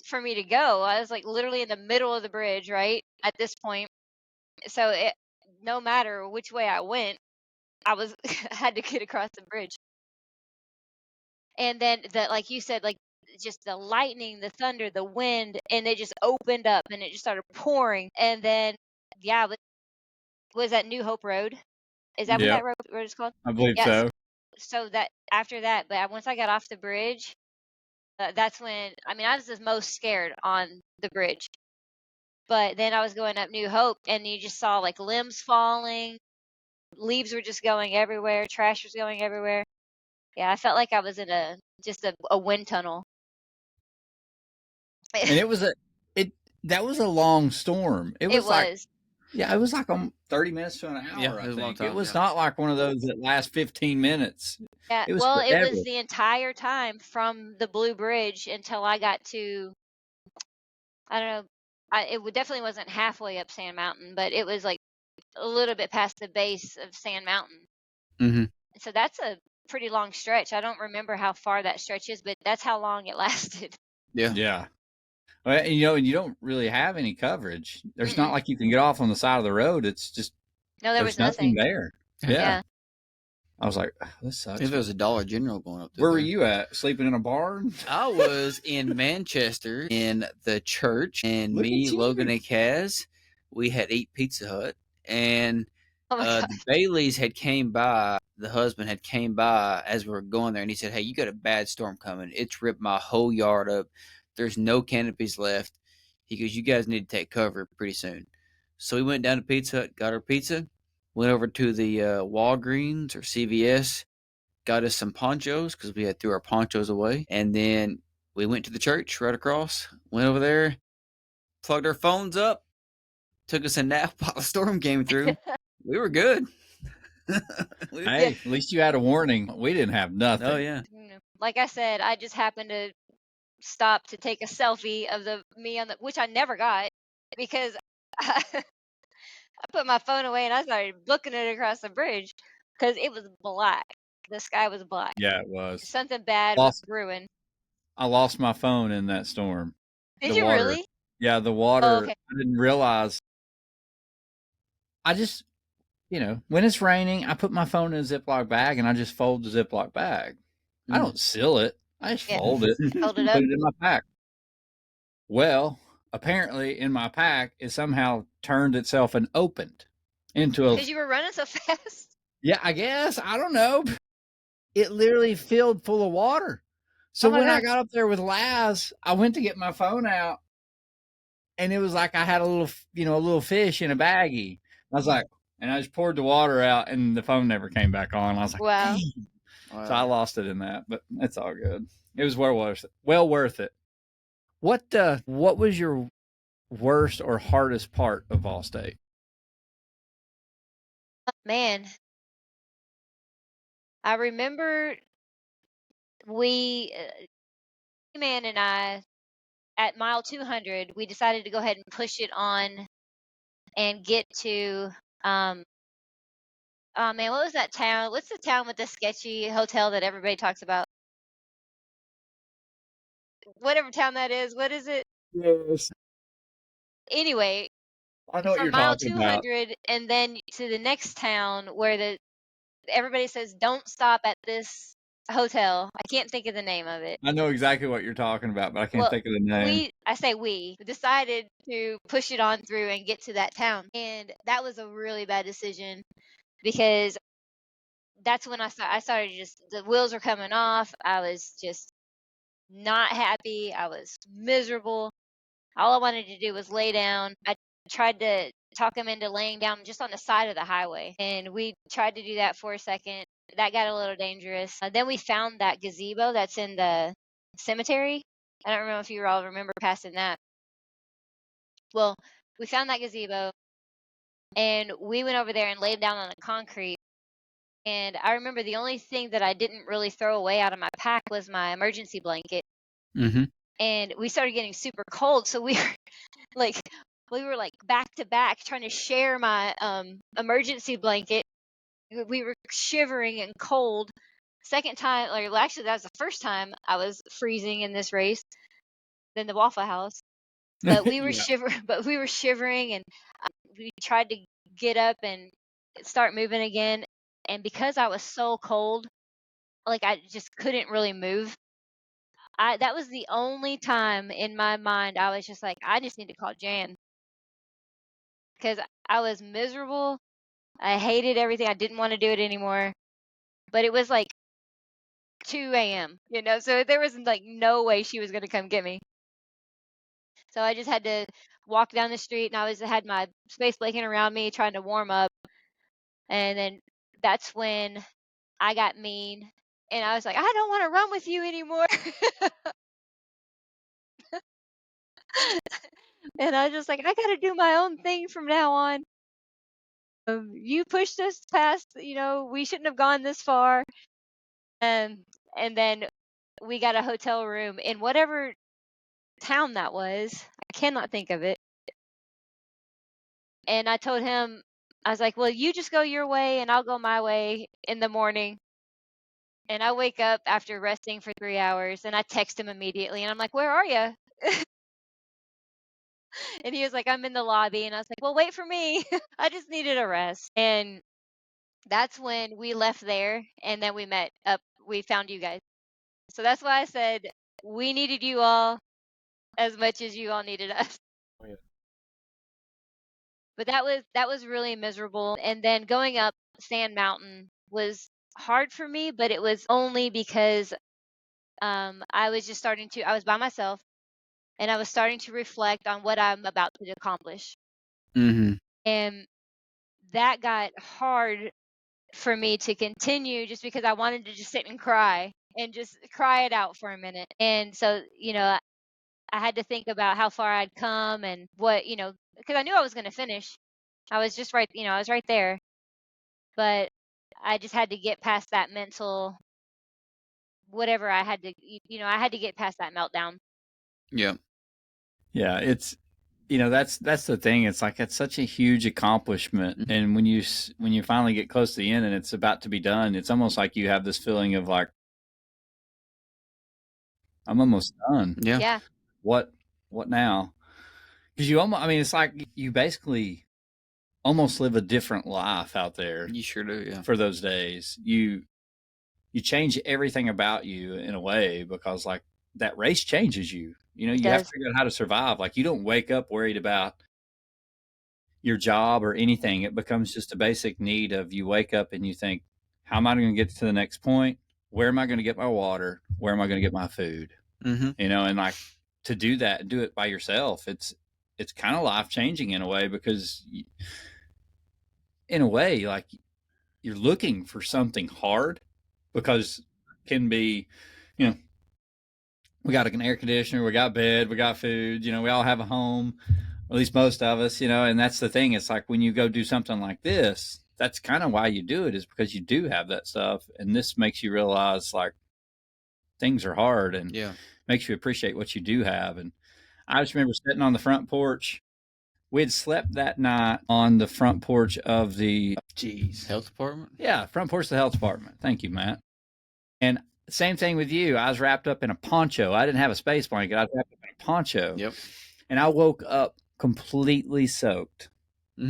for me to go. I was like literally in the middle of the bridge, right, at this point. So no matter which way I went, I had to get across the bridge. And then like you said, like just the lightning, the thunder, the wind, and it just opened up and it just started pouring. And then, yeah, was that New Hope Road? Is that what Yep, that road is called? I believe Yes. so. So that after that, but once I got off the bridge, that's when, I mean, I was the most scared on the bridge. But then I was going up New Hope, and you just saw like limbs falling, leaves were just going everywhere, trash was going everywhere. Yeah, I felt like I was in a wind tunnel. And it was that was a long storm. It It was like, was. yeah, it was like 30 minutes to an hour. Yeah, I it was a long think time, it was yeah. not like one of those that last 15 minutes. Yeah, It was well, it forever. was the entire time from the Blue Bridge until I got to, I don't know, definitely wasn't halfway up Sand Mountain, but it was like a little bit past the base of Sand Mountain. Mm-hmm. So that's a pretty long stretch. I don't remember how far that stretch is, but that's how long it lasted. Yeah. Yeah. Well, and, and you don't really have any coverage. There's not Mm-mm. like you can get off on the side of the road. It's just No, there there's was nothing. there. Yeah. Yeah. I was like, this sucks. If there was a Dollar General going up there. Where were you at? Sleeping in a barn? I was in Manchester in the church, and Look me, at you. Logan, and Kaz, we had eat Pizza Hut, and Oh my God. the Baileys had came by. The husband had came by as we were going there, and he said, "Hey, you got a bad storm coming. It's ripped my whole yard up. There's no canopies left." He goes, "You guys need to take cover pretty soon." So we went down to Pizza Hut, got our pizza, went over to the Walgreens or CVS, got us some ponchos because we had threw our ponchos away, and then we went to the church right across. Went over there, plugged our phones up, took us a nap while the storm came through. We were good. Hey, at least you had a warning. We didn't have nothing. Oh yeah. Like I said, I just happened to stop to take a selfie of me on which I never got because I put my phone away and I started booking it across the bridge because it was black. The sky was black. Yeah, it was. Something bad was brewing. I lost my phone in that storm. Did The you water. really? Yeah, the water. Oh, okay. I didn't realize. I just, when it's raining, I put my phone in a Ziploc bag and I just fold the Ziploc bag. I don't seal it. I just fold it, Fold it put up. it in my pack. Well, apparently in my pack, it somehow turned itself and opened into a. Because you were running so fast. Yeah, I guess. I don't know. It literally filled full of water. So Oh my when I God. got up there with Laz, I went to get my phone out, and it was like I had a little fish in a baggie. I was like, and I just poured the water out, and the phone never came back on. I was like, Wow. "Dang." So I lost it in that, but it's all good. It was well worth it. What was your worst or hardest part of Allstate? Man, I remember man and I, at mile 200, we decided to go ahead and push it on and get to, oh man, what was that town? What's the town with the sketchy hotel that everybody talks about? Whatever town that is, what is it? Yes, Anyway, I know what from you're mile talking about. 200 and then to the next town where everybody says don't stop at this hotel. I can't think of the name of it. I know exactly what you're talking about, but I can't Well, think of the name. we decided to push it on through and get to that town. And that was a really bad decision because that's when I started the wheels were coming off. I was just not happy. I was miserable. All I wanted to do was lay down. I tried to talk him into laying down just on the side of the highway. And we tried to do that for a second. That got a little dangerous. Then we found that gazebo that's in the cemetery. I don't remember if you all remember passing that. Well, we found that gazebo and we went over there and laid down on the concrete. And I remember the only thing that I didn't really throw away out of my pack was my emergency blanket. Mm-hmm. And we started getting super cold. So we were like back to back trying to share my emergency blanket. We were shivering and cold. Second time, actually that was the first time I was freezing in this race than the Waffle House. But we were Yeah. shivering and we tried to get up and start moving again. And because I was so cold, I just couldn't really move. that was the only time in my mind I was just like, I just need to call Jan because I was miserable. I hated everything. I didn't want to do it anymore. But it was like 2 a.m., so there was like no way she was going to come get me. So I just had to walk down the street and had my space blanket around me trying to warm up. And then that's when I got mean and I was like, I don't want to run with you anymore. And I was just like, I got to do my own thing from now on. You pushed us past, we shouldn't have gone this far. And then we got a hotel room in whatever town that was. I cannot think of it. And I told him, I was like, well, you just go your way and I'll go my way in the morning. And I wake up after resting for 3 hours and I text him immediately and I'm like, where are you? And he was like, I'm in the lobby. And I was like, well, wait for me. I just needed a rest. And that's when we left there and then we found you guys. So that's why I said we needed you all as much as you all needed us. Oh, yeah. But that was really miserable. And then going up Sand Mountain was hard for me, but it was only because I was by myself and I was starting to reflect on what I'm about to accomplish. Mm-hmm. And that got hard for me to continue just because I wanted to just sit and cry and just cry it out for a minute. And so, I had to think about how far I'd come and what, because I knew I was going to finish. I was just right, I was right there. But I just had to get past that mental, whatever I had to, I had to get past that meltdown. Yeah. Yeah, it's that's the thing. It's like it's such a huge accomplishment, and when you finally get close to the end and it's about to be done, it's almost like you have this feeling of like, I'm almost done. Yeah. Yeah. What now? Because it's like you basically almost live a different life out there. You sure do. Yeah. For those days, you change everything about you in a way because like that race changes you. You have to figure out how to survive. Like you don't wake up worried about your job or anything. It becomes just a basic need of you wake up and you think, how am I going to get to the next point? Where am I going to get my water? Where am I going to get my food? Mm-hmm. And like to do that and do it by yourself, it's kind of life changing in a way because in a way, like you're looking for something hard because it can be, we got an air conditioner, we got bed, we got food, we all have a home, or at least most of us, and that's the thing. It's like when you go do something like this, that's kind of why you do it, is because you do have that stuff. And this makes you realize like things are hard and makes you appreciate what you do have. And I just remember sitting on the front porch. We had slept that night on the front porch of the health department. Yeah, front porch of the health department. Thank you, Matt. And same thing with you. I was wrapped up in a poncho. I didn't have a space blanket. I was wrapped up in a poncho. Yep. And I woke up completely soaked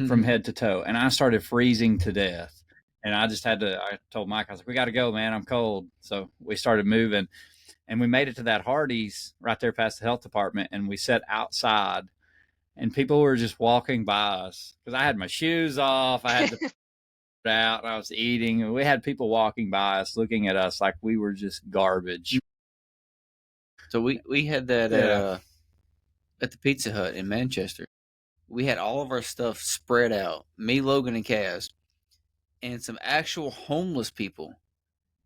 from head to toe. And I started freezing to death. And I told Mike, I was like, we got to go, man. I'm cold. So we started moving. And we made it to that Hardee's right there past the health department. And we sat outside. And people were just walking by us because I had my shoes off. I had to out and I was eating. And we had people walking by us looking at us like we were just garbage. So we had that at the Pizza Hut in Manchester. We had all of our stuff spread out, me, Logan, and Kaz. And some actual homeless people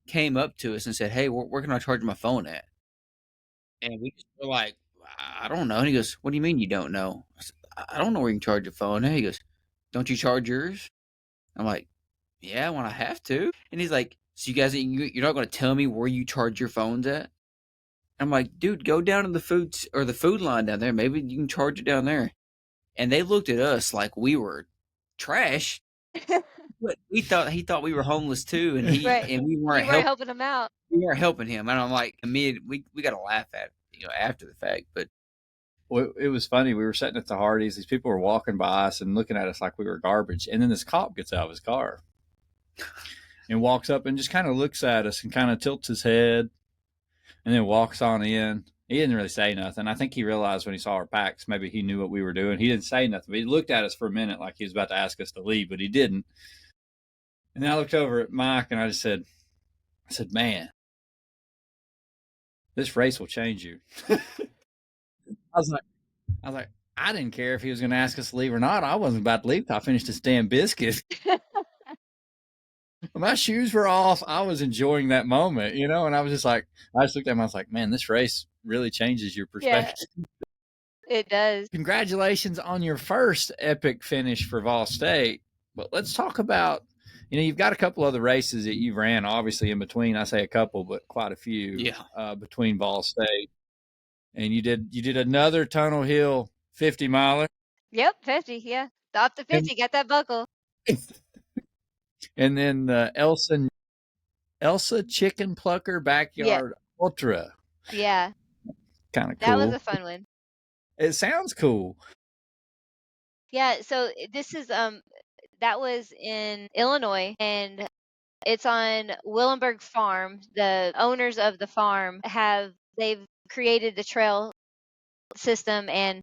came up to us and said, hey, where can I charge my phone at? And we just were like, I don't know. And he goes, what do you mean you don't know? I said, I don't know where you can charge your phone. And he goes, don't you charge yours? I'm like, yeah, when I have to. And he's like, so you guys, you're not going to tell me where you charge your phones at? I'm like, dude, go down to the food line down there. Maybe you can charge it down there. And they looked at us like we were trash. But he thought we were homeless too, and we weren't helping him out. We weren't helping him, and I'm like, we got to laugh at it, after the fact. But it was funny. We were sitting at the Hardee's. These people were walking by us and looking at us like we were garbage. And then this cop gets out of his car and walks up and just kind of looks at us and kind of tilts his head. and then walks on in. He didn't really say nothing. I think he realized when he saw our packs, maybe he knew what we were doing. He didn't say nothing, but he looked at us for a minute like he was about to ask us to leave, but he didn't. And then I looked over at Mike and I said, man, this race will change you. I was like, I didn't care if he was going to ask us to leave or not. I wasn't about to leave till I finished this damn biscuit. My shoes were off. I was enjoying that moment, and I was just like, I just looked at him. I was like, man, this race really changes your perspective. Yeah, it does. Congratulations on your first epic finish for Vol State. But let's talk about, you've got a couple other races that you've ran, obviously, in between. I say a couple, but quite a few. Between Vol State. And you did another Tunnel Hill 50 miler. Yep, 50. Yeah, off the 50, got that buckle. And then the Elsa Chicken Plucker Backyard Ultra. Yeah, kind of cool. that was a fun one. It sounds cool. Yeah, so this is that was in Illinois, and it's on Willenberg Farm. The owners of the farm they've created the trail system, and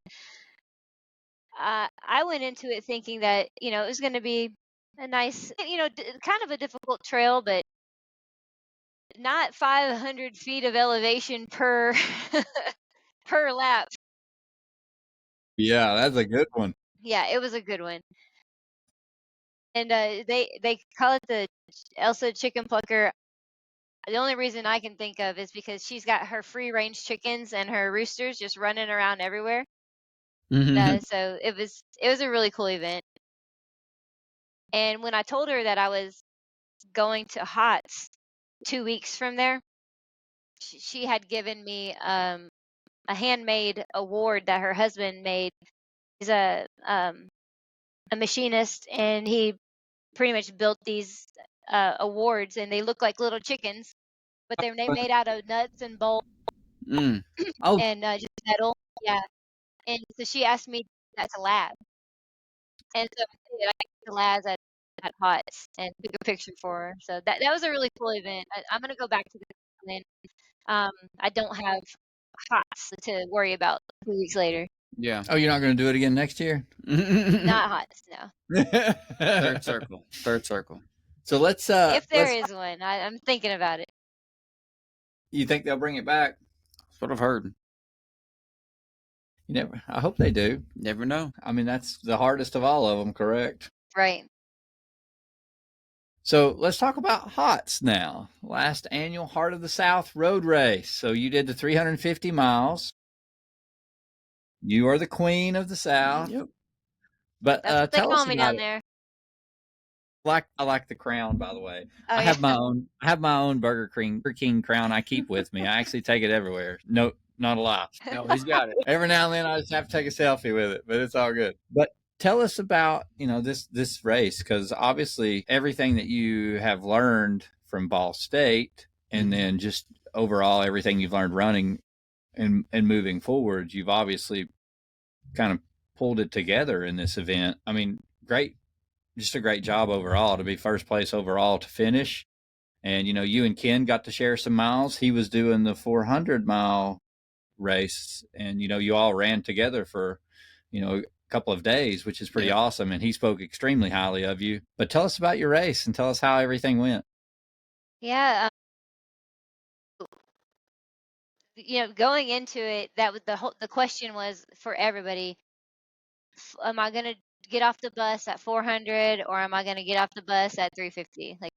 I went into it thinking that it was going to be a nice, kind of a difficult trail, but not 500 feet of elevation per per lap. Yeah, that's a good one. Yeah, it was a good one. And they call it the Elsa Chicken Plucker. The only reason I can think of is because she's got her free range chickens and her roosters just running around everywhere. So it was a really cool event. And when I told her that I was going to HOTS 2 weeks from there, she had given me a handmade award that her husband made. He's a machinist, and he pretty much built these awards, and they look like little chickens, but they're made out of nuts and bolts and just metal. Yeah. And so she asked me that to lab, and so I did. I took the labs at HOTS and took a picture for her. So that was a really cool event. I'm gonna go back to this event. I don't have HOTS to worry about 2 weeks later. Yeah. Oh, you're not going to do it again next year? Not HOTS, no. Third circle. So let's if there is one, I'm thinking about it. You think they'll bring it back? That's what I've heard. I hope they do. Never know. I mean, that's the hardest of all of them, correct? Right. So let's talk about HOTS now. Last annual Heart of the South road race. So you did the 350 miles. You are the queen of the South. Yep. But That's what they tell call us me about down it. there. I like the crown, by the way. Oh, I have my own Burger King crown I keep with me. I actually take it everywhere. No, not a lie. No, he's got it. Every now and then I just have to take a selfie with it, but it's all good. But tell us about, this race, because obviously everything that you have learned from Ball State, and then just overall everything you've learned running and moving forward, you've obviously kind of pulled it together in this event. I mean, just a great job overall to be first place overall to finish. And, you and Ken got to share some miles. He was doing the 400-mile race, and, you all ran together for, a couple of days, which is pretty awesome. And he spoke extremely highly of you. But tell us about your race and tell us how everything went. Yeah. Going into it, that was the question was for everybody: am I gonna get off the bus at 400, or am I gonna get off the bus at 350? Like,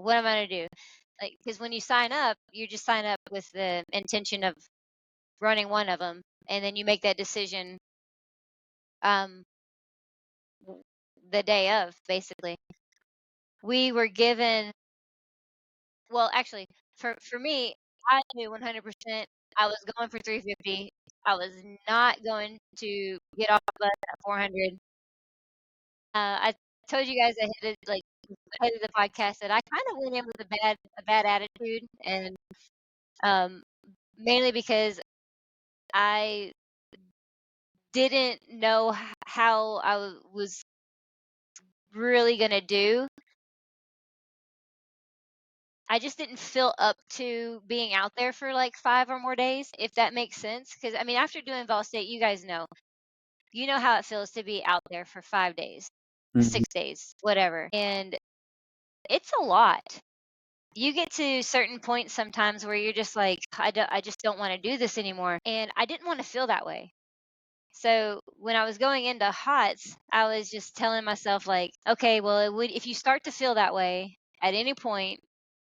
what am I gonna do? Like, because when you sign up, you just sign up with the intention of running one of them, and then you make that decision the day of, basically. We were given, well, actually, for me, I knew 100% I was going for 350. I was not going to get off the bus at 400. I told you guys ahead of the podcast that I kind of went in with a bad attitude, and mainly because I didn't know how I was really gonna do. I just didn't feel up to being out there for like 5 or more days, if that makes sense. Because I mean, after doing Vol State, you know how it feels to be out there for 5 days, Mhm. 6 days, whatever, and it's a lot. You get to certain points sometimes where you're just like, I just don't want to do this anymore, and I didn't want to feel that way. So when I was going into HOTS, I was just telling myself like, okay, well, if you start to feel that way at any point,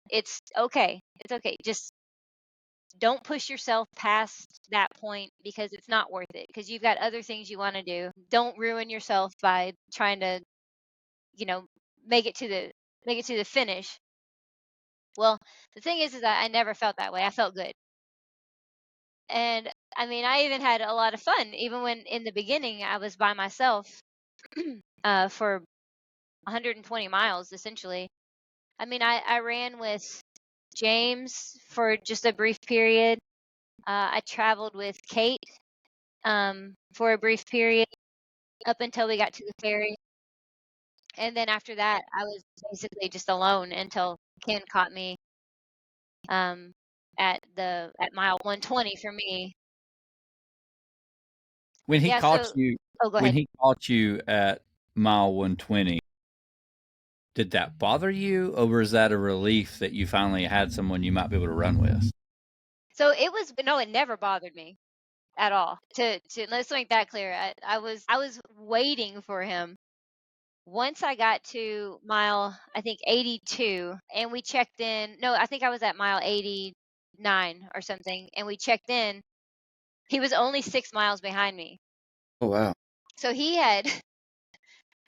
it's okay. It's okay. Just don't push yourself past that point because it's not worth it, because you've got other things you want to do. Don't ruin yourself by trying to, you know, make it to the finish. Well, the thing is that I never felt that way. I felt good. And I mean, I even had a lot of fun, even when in the beginning I was by myself for 120 miles essentially. I mean, I ran with James for just a brief period. I traveled with Kate for a brief period up until we got to the ferry. And then after that, I was basically just alone until Ken caught me um, at mile 120 for me. When he Yeah. caught So, you, oh, go when ahead. he caught you at mile 120, did that bother you, or was that a relief that you finally had someone you might be able to run with? So it was no, it never bothered me at all. To let's make that clear. I was waiting for him. Once I got to mile, I think 82, and we checked in. No, I think I was at mile 89 or something, and we checked in. He was only 6 miles behind me. Oh wow. So he had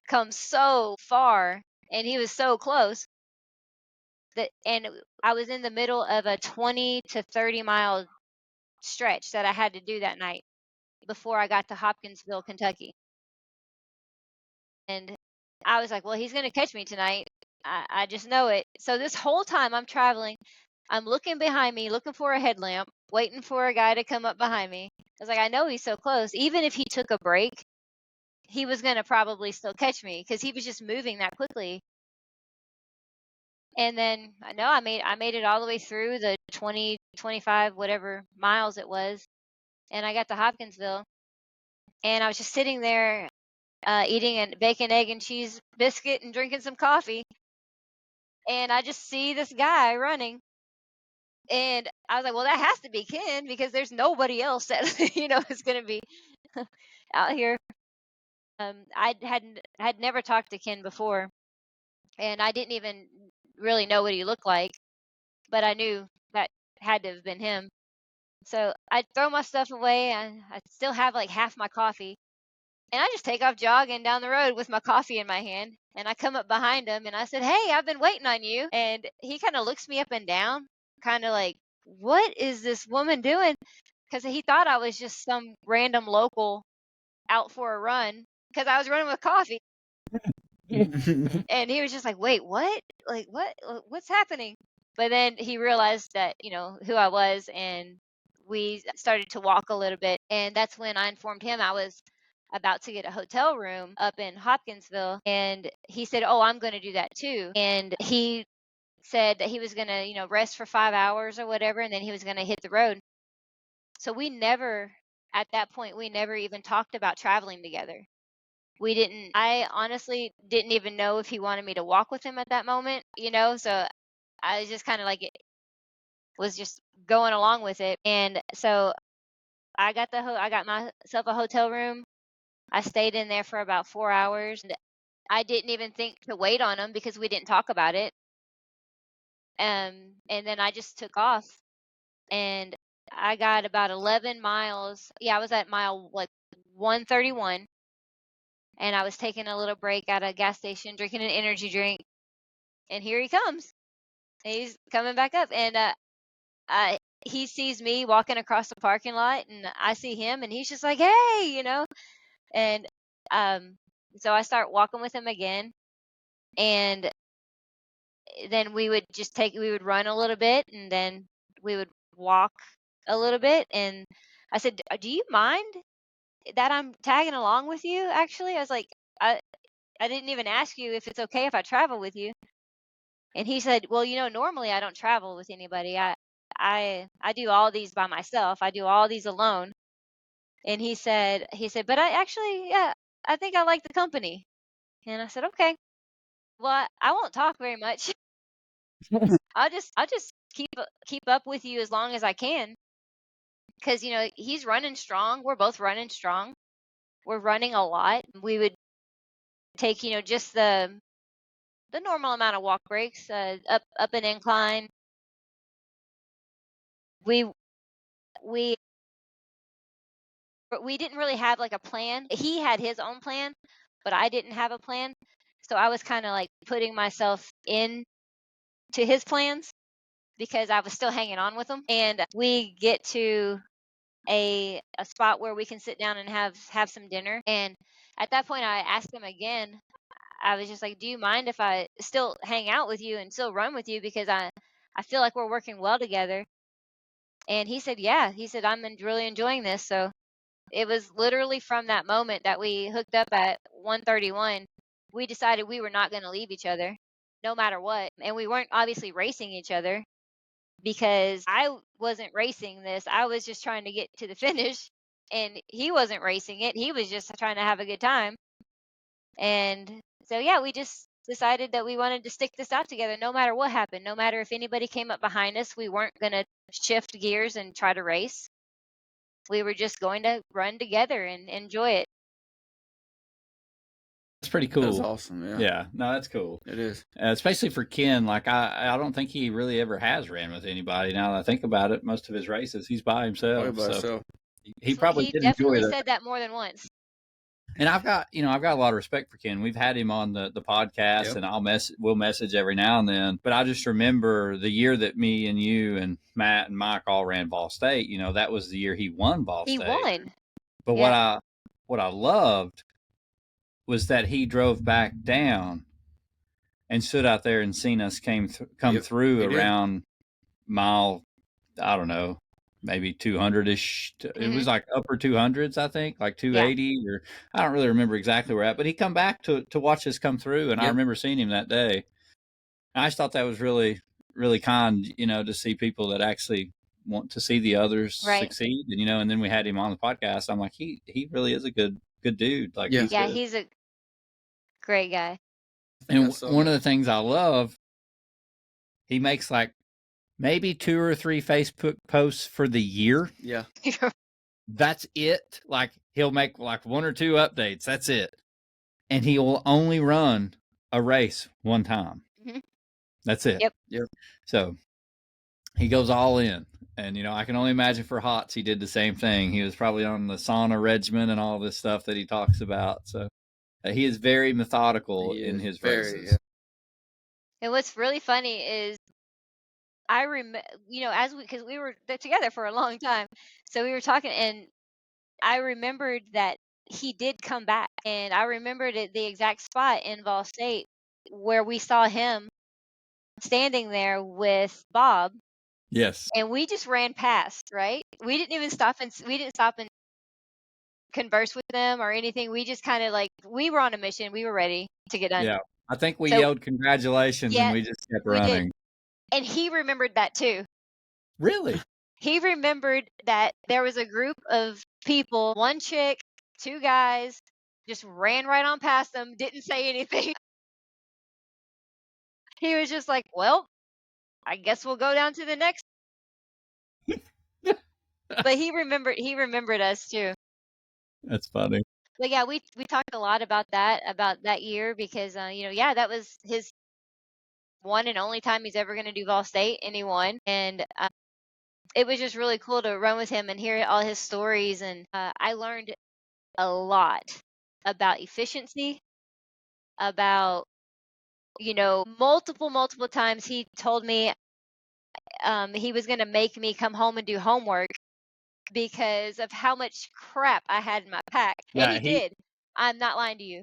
come so far and he was so close and I was in the middle of a 20 to 30 mile stretch that I had to do that night before I got to Hopkinsville, Kentucky. And I was like, well, he's going to catch me tonight. I just know it. So this whole time I'm traveling, I'm looking behind me, looking for a headlamp, waiting for a guy to come up behind me. I was like, I know he's so close. Even if he took a break, he was going to probably still catch me because he was just moving that quickly. And then I know I made it all the way through the 20, 25, whatever miles it was. And I got to Hopkinsville and I was just sitting there eating a bacon, egg, and cheese biscuit and drinking some coffee. And I just see this guy running. And I was like, well, that has to be Ken because there's nobody else that, is going to be out here. I had never talked to Ken before, and I didn't even really know what he looked like, but I knew that had to have been him. So I throw my stuff away, and I still have like half my coffee, and I just take off jogging down the road with my coffee in my hand. And I come up behind him, and I said, "Hey, I've been waiting on you." And he kind of looks me up and down, kind of like, "What is this woman doing?" Because he thought I was just some random local out for a run because I was running with coffee. And he was just like, "Wait, what? Like, what? What's happening?" But then he realized that, who I was, and we started to walk a little bit. And that's when I informed him I was about to get a hotel room up in Hopkinsville. And he said, "Oh, I'm going to do that too." And he said that he was going to, rest for 5 hours or whatever, and then he was going to hit the road. So at that point, we never even talked about traveling together. I honestly didn't even know if he wanted me to walk with him at that moment, so I was just kind of like, was just going along with it. And so I got myself a hotel room. I stayed in there for about 4 hours. And I didn't even think to wait on him because we didn't talk about it. And then I just took off, and I got about 11 miles. Yeah, I was at mile like 131, and I was taking a little break at a gas station, drinking an energy drink. And here he comes. He's coming back up, and he sees me walking across the parking lot, and I see him, and he's just like, "Hey," and so I start walking with him again, and then we would run a little bit, and then we would walk a little bit, and I said, "Do you mind that I'm tagging along with you?" Actually, I was like, I didn't even ask you if it's okay if I travel with you. And he said, "Well, normally I don't travel with anybody. I do all these by myself. I do all these alone." And he said, "But I actually, yeah, I think I like the company." And I said, "Okay. Well, I won't talk very much. I'll just keep up with you as long as I can, because he's running strong. We're both running strong. We're running a lot. We would take just the normal amount of walk breaks, up an incline. We we we didn't really have like a plan. He had his own plan, but I didn't have a plan. So I was kind of like putting myself in to his plans because I was still hanging on with him. And we get to a spot where we can sit down and have some dinner. And at that point, I asked him again. I was just like, "Do you mind if I still hang out with you and still run with you, because I feel like we're working well together?" And he said, "Yeah." He said, "Really enjoying this." So it was literally from that moment that we hooked up at 1:31. We decided we were not going to leave each other no matter what. And we weren't obviously racing each other, because I wasn't racing this. I was just trying to get to the finish, and he wasn't racing it. He was just trying to have a good time. And so, yeah, we just decided that we wanted to stick this out together no matter what happened. No matter if anybody came up behind us, we weren't going to shift gears and try to race. We were just going to run together and enjoy it. That's pretty That's cool. awesome. Yeah. Yeah, no, that's cool. It is. Especially for Ken. Like I don't think he really ever has ran with anybody. Now that I think about it, most of his races he's by himself. Probably by so himself. he probably He did definitely enjoy that. said that more than once. And I've got a lot of respect for Ken. We've had him on the podcast, Yep. and we'll message every now and then. But I just remember the year that me and you and Matt and Mike all ran Ball State. That was the year he won Ball He State. won. But Yeah. what I loved was that he drove back down and stood out there and seen us come Yep, through he did. around mile, I don't know, maybe 200-ish. It was like upper 200s, I think, like 280, or I don't really remember exactly where at. But he come back to watch us come through, and I Yep. remember seeing him that day. And I just thought that was really, really kind, to see people that actually want to see the others succeed. And then we had him on the podcast. I'm like, he really is a good dude. Like, Yeah. Yeah, he's a great guy. And one of the things I love, he makes like maybe 2 or 3 Facebook posts for the year. Yeah. That's it. Like, he'll make like 1 or 2 updates. That's it. And he will only run a race one time. Mhm. That's it. Yep. So he goes all in. And, I can only imagine for Hots, he did the same thing. He was probably on the sauna regimen and all this stuff that he talks about. So he is very methodical in his races. Yeah. And what's really funny is I remember, because we were together for a long time, so we were talking, and I remembered that he did come back, and I remembered the exact spot in Vol State where we saw him standing there with Bob. Yes. And we just ran past, right? We didn't stop and converse with them or anything. We just kind of we were on a mission. We were ready to get done. Yeah. I think we yelled congratulations, and we just kept running. Did. And he remembered that too. Really? He remembered that there was a group of people, 1 chick, 2 guys, just ran right on past them, didn't say anything. He was just like, "Well, I guess we'll go down to the next." But he remembered us too. That's funny. But yeah, we talked a lot about that year, because that was his one and only time he's ever going to do Vol State, and he won. And it was just really cool to run with him and hear all his stories. And I learned a lot about efficiency, about multiple times he told me he was going to make me come home and do homework because of how much crap I had in my pack. Yeah, and he did. I'm not lying to you.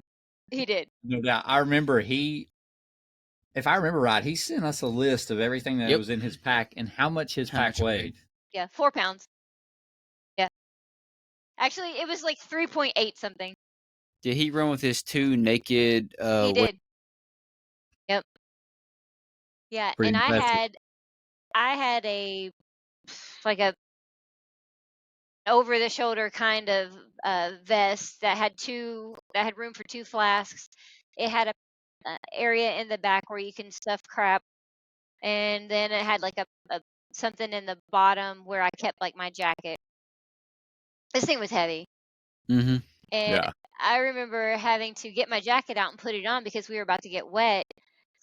He did. No doubt. I remember if I remember right, he sent us a list of everything that was in his pack and how much his pack weighed. Yeah, 4 pounds. Yeah. Actually, it was like 3.8 something. Did he run with his 2 naked? He did. Yep. Yeah, Pretty and impressive. I had like a over the shoulder kind of vest that had room for 2 flasks. It had a area in the back where you can stuff crap, and then it had like a something in the bottom where I kept like my jacket. This thing was heavy, Mm-hmm. and Yeah. I remember having to get my jacket out and put it on because we were about to get wet.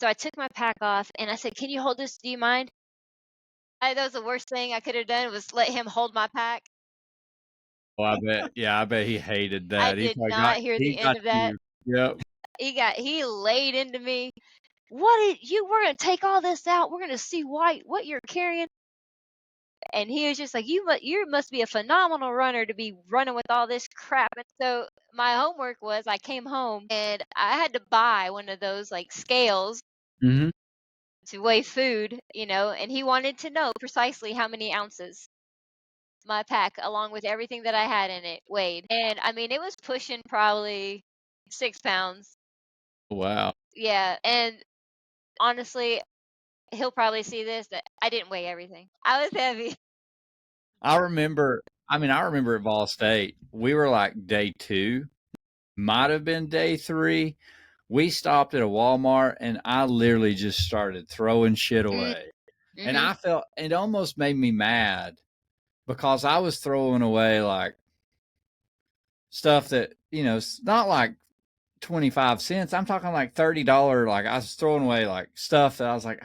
So I took my pack off and I said, "Can you hold this? Do you mind?" That was the worst thing I could have done, was let him hold my pack. Well, I bet. Yeah, I bet he hated I that. did not hear the He end got of that. you. Yep. He laid into me. We're gonna take all this out. We're gonna see what you're carrying. And he was just like, you must be a phenomenal runner to be running with all this crap. And so my homework was, I came home and I had to buy one of those like scales Mm-hmm. to weigh food, and he wanted to know precisely how many ounces my pack, along with everything that I had in it, weighed. And I mean, it was pushing probably 6 pounds. Wow. Yeah. And honestly, he'll probably see this, that I didn't weigh everything. I was heavy. I remember at Ball State, we were like day 2, might have been day 3. We stopped at a Walmart and I literally just started throwing shit away. And Mm-hmm. I felt it almost made me mad because I was throwing away like stuff that, not like 25 cents. I'm talking like $30. Like I was throwing away like stuff that I was like,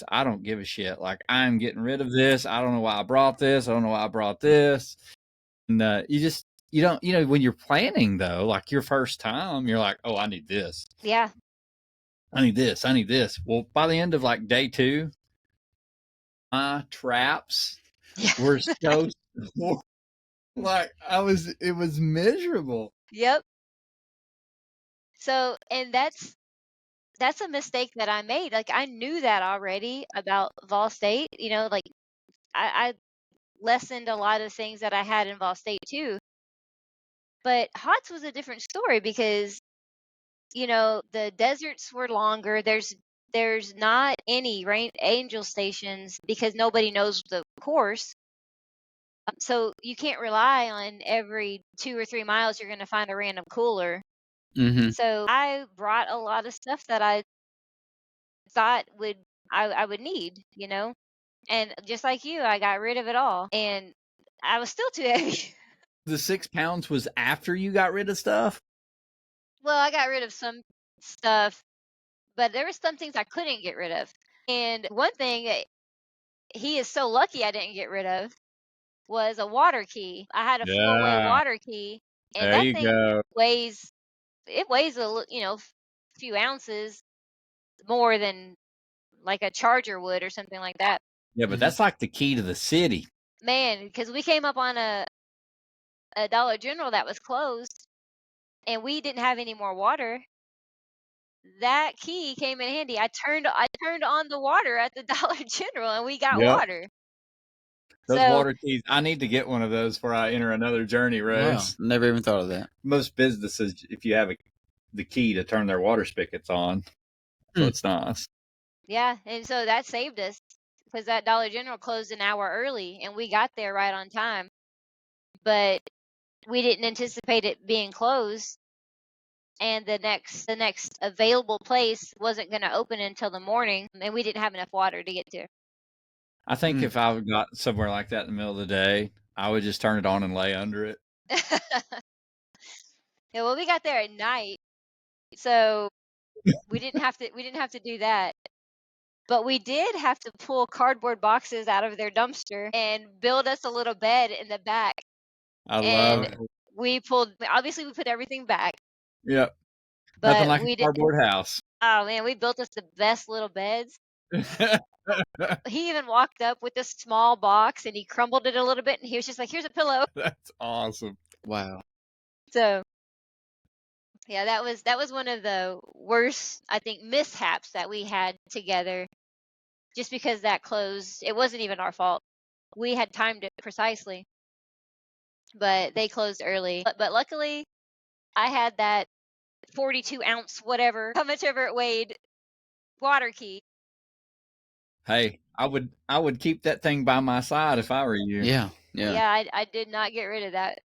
I don't give a shit. Like I'm getting rid of this. I don't know why I brought this. I don't know why I brought this. And you don't, when you're planning though, like your first time, you're like, oh, I need this. Yeah. I need this. I need this. Well, by the end of like day 2, my traps Yeah. were so like it was miserable. Yep. So, and that's a mistake that I made. Like, I knew that already about Vol State. Like I lessened a lot of things that I had in Vol State too. But Hots was a different story because the deserts were longer. There's not any angel stations because nobody knows the course. So you can't rely on every 2 or 3 miles you're going to find a random cooler. Mm-hmm. So I brought a lot of stuff that I thought I would need, and just like you, I got rid of it all, and I was still too heavy. The 6 pounds was after you got rid of stuff. Well, I got rid of some stuff, but there were some things I couldn't get rid of. And one thing that he is so lucky I didn't get rid of was a water key. I had a 4-way Yeah. water key, and There that you thing go. weighs few ounces more than like a charger would or something like that. Yeah, but Mhm. that's like the key to the city. Man, because we came up on a Dollar General that was closed and we didn't have any more water. That key came in handy. I turned on the water at the Dollar General and we got Yep. water. Those So water keys. I need to get one of those before I enter another journey Wow. race. Never even thought of that. Most businesses, if you have the key to turn their water spigots on, so Hmm. it's nice. yeah, and so that saved us because that Dollar General closed an hour early and we got there right on time. But we didn't anticipate it being closed, and the next available place wasn't going to open until the morning, and we didn't have enough water to get there. I think Mm. if I got somewhere like that in the middle of the day, I would just turn it on and lay under it. Yeah, well, we got there at night, so we didn't have to do that. But we did have to pull cardboard boxes out of their dumpster and build us a little bed in the back. I love And it. we put everything back, Yep. Nothing but like a we did. cardboard house. Oh man, we built us the best little beds. He even walked up with a small box and he crumbled it a little bit and he was just like, "Here's a pillow." That's awesome. Wow. So yeah, that was one of the worst, I think, mishaps that we had together. Just because that closed, it wasn't even our fault. We had timed it precisely, but they closed early. But luckily, I had that 42 ounce, whatever, how much ever it weighed, water key. Hey, I would keep that thing by my side if I were you. Yeah. I did not get rid of that.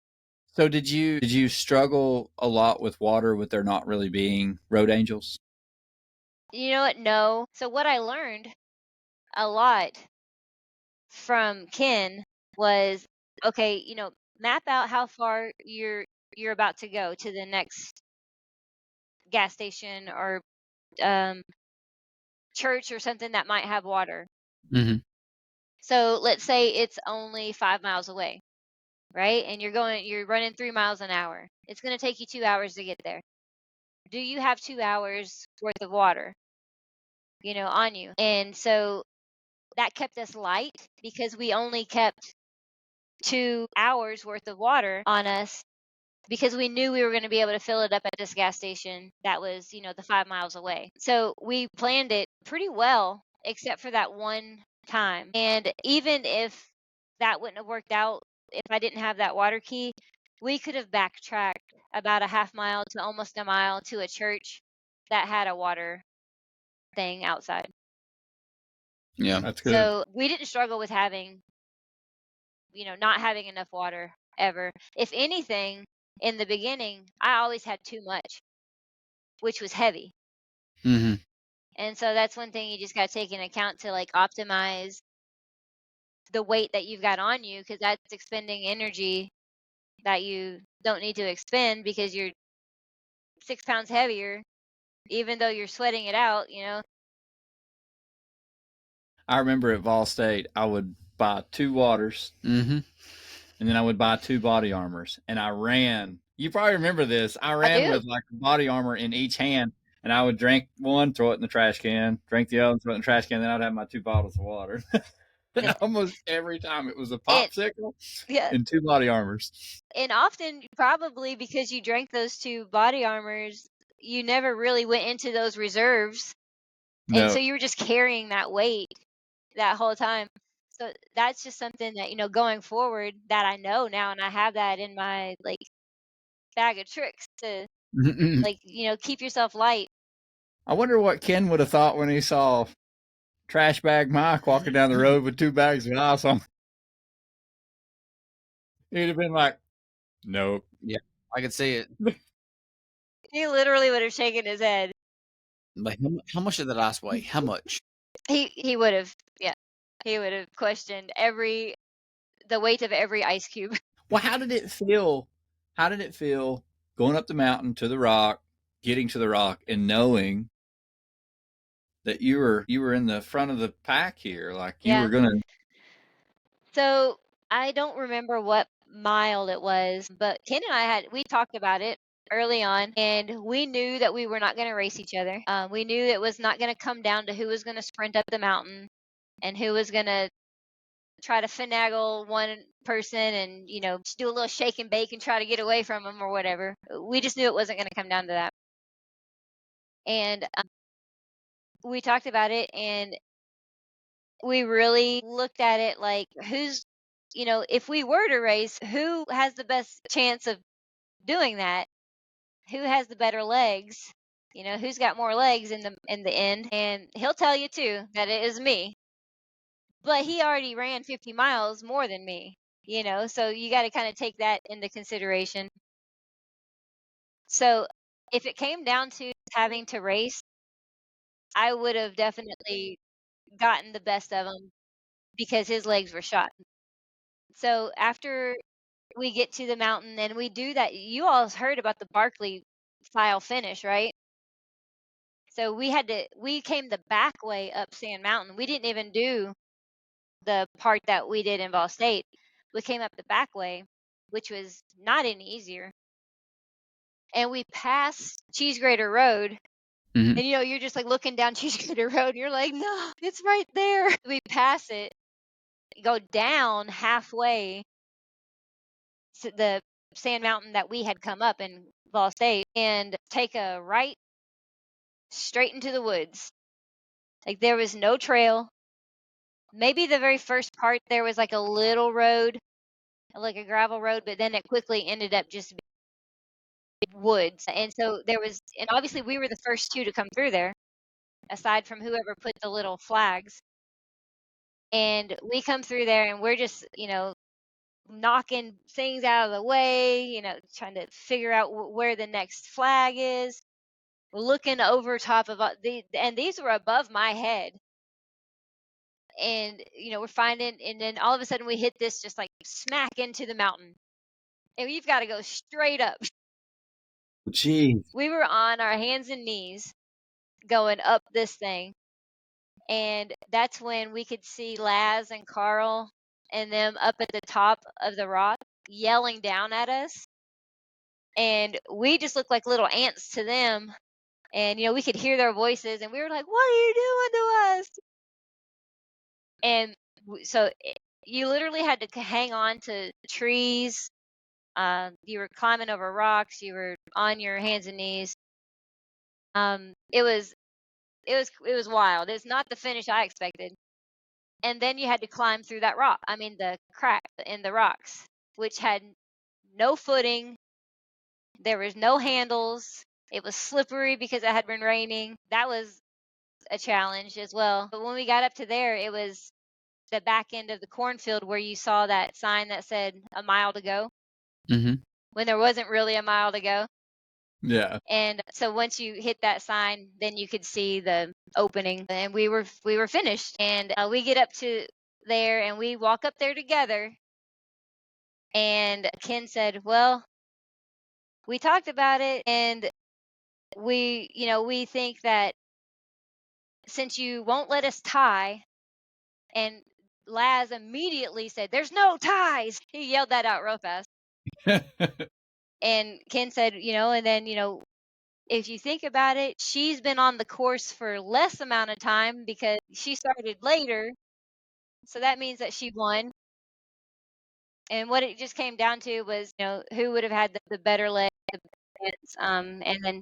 So did you struggle a lot with water with there not really being road angels? You know what? No. So what I learned a lot from Ken was, okay, map out how far you're about to go to the next gas station or um, church or something that might have water. Mm-hmm. So let's say it's only 5 miles away, right? And you're running 3 miles an hour. It's going to take you 2 hours to get there. Do you have 2 hours worth of water, on you? And so that kept us light because we only kept 2 hours worth of water on us because we knew we were going to be able to fill it up at this gas station that was, the 5 miles away. So we planned it pretty well, except for that one time. And even if that wouldn't have worked out, if I didn't have that water key, we could have backtracked about a half mile to almost a mile to a church that had a water thing outside. Yeah. That's good. So we didn't struggle with not having enough water ever. If anything, in the beginning, I always had too much, which was heavy. Mm-hmm. And so that's one thing you just got to take into account to like optimize the weight that you've got on you because that's expending energy that you don't need to expend because you're 6 pounds heavier, even though you're sweating it out. I remember at Vol State, I would buy 2 waters, Mm-hmm. and then I would buy 2 body armors, and I ran. You probably remember this. I I ran do. with like body armor in each hand, and I would drink one, throw it in the trash can, drink the other, throw it in the trash can, then I'd have my 2 bottles of water. And almost every time it was a And popsicle yeah, and 2 body armors. and often probably because you drank those two body armors, you never really went into those reserves. And so No, you were just carrying that weight that whole time. So that's just something that, going forward that I know now and I have that in my like bag of tricks to like, keep yourself light. I wonder what Ken would have thought when he saw trash bag Mike walking down the road with 2 bags of ice on. He'd have been like, nope. Yeah. I could see it. He literally would have shaken his head. Like, how much did that ice weigh? How much? He would have, yeah. He would have questioned the weight of every ice cube. Well, how did it feel? How did it feel going up the mountain to the rock, getting to the rock, and knowing that you were in the front of the pack here, like you Yeah. were gonna? So I don't remember what mile it was, but Ken and we talked about it early on, and we knew that we were not going to race each other. We knew it was not going to come down to who was going to sprint up the mountain and who was going to try to finagle one person and just do a little shake and bake and try to get away from them or whatever. We just knew it wasn't going to come down to that. And we talked about it, and we really looked at it like if we were to race, who has the best chance of doing that? Who has the better legs? Who's got more legs in the end? And he'll tell you too that it is me. But he already ran 50 miles more than me, so you got to kind of take that into consideration. So if it came down to having to race, I would have definitely gotten the best of him because his legs were shot. So after we get to the mountain and we do that, you all heard about the Barkley style finish, right? So we came the back way up Sand Mountain. We didn't even do the part that we did in Ball State. We came up the back way, which was not any easier. And we passed Cheese Grater Road. Mhm. And you're just like looking down Cheese Grater Road. And you're like, no, it's right there. We pass it, go down halfway to the Sand Mountain that we had come up in Ball State, and take a right straight into the woods. Like there was no trail. Maybe the very first part there was like a little road, like a gravel road, but then it quickly ended up just being woods. And so and obviously we were the first two to come through there, aside from whoever put the little flags. And we come through there and we're just, knocking things out of the way, trying to figure out where the next flag is. We're looking over top of and these were above my head. And, we're finding, and then all of a sudden we hit this just like smack into the mountain. And we've got to go straight up. Jeez. We were on our hands and knees going up this thing. And that's when we could see Laz and Carl and them up at the top of the rock yelling down at us. And we just looked like little ants to them. And, we could hear their voices and we were like, what are you doing to us? And so you literally had to hang on to trees. You were climbing over rocks. You were on your hands and knees. It was wild. It's not the finish I expected. And then you had to climb through that rock. I mean, the crack in the rocks, which had no footing. There was no handles. It was slippery because it had been raining. That was a challenge as well. But when we got up to there, it was the back end of the cornfield where you saw that sign that said a mile to go. Mm-hmm. When there wasn't really a mile to go. Yeah. And so once you hit that sign, then you could see the opening, and we were finished. And we get up to there, and we walk up there together. And Ken said, "Well, we talked about it, and we think that since you won't let us tie," and Laz immediately said, "There's no ties." He yelled that out real fast. And Ken said, and then if you think about it, she's been on the course for less amount of time because she started later. So that means that she won. And what it just came down to was, who would have had the better leg, the better chance. And then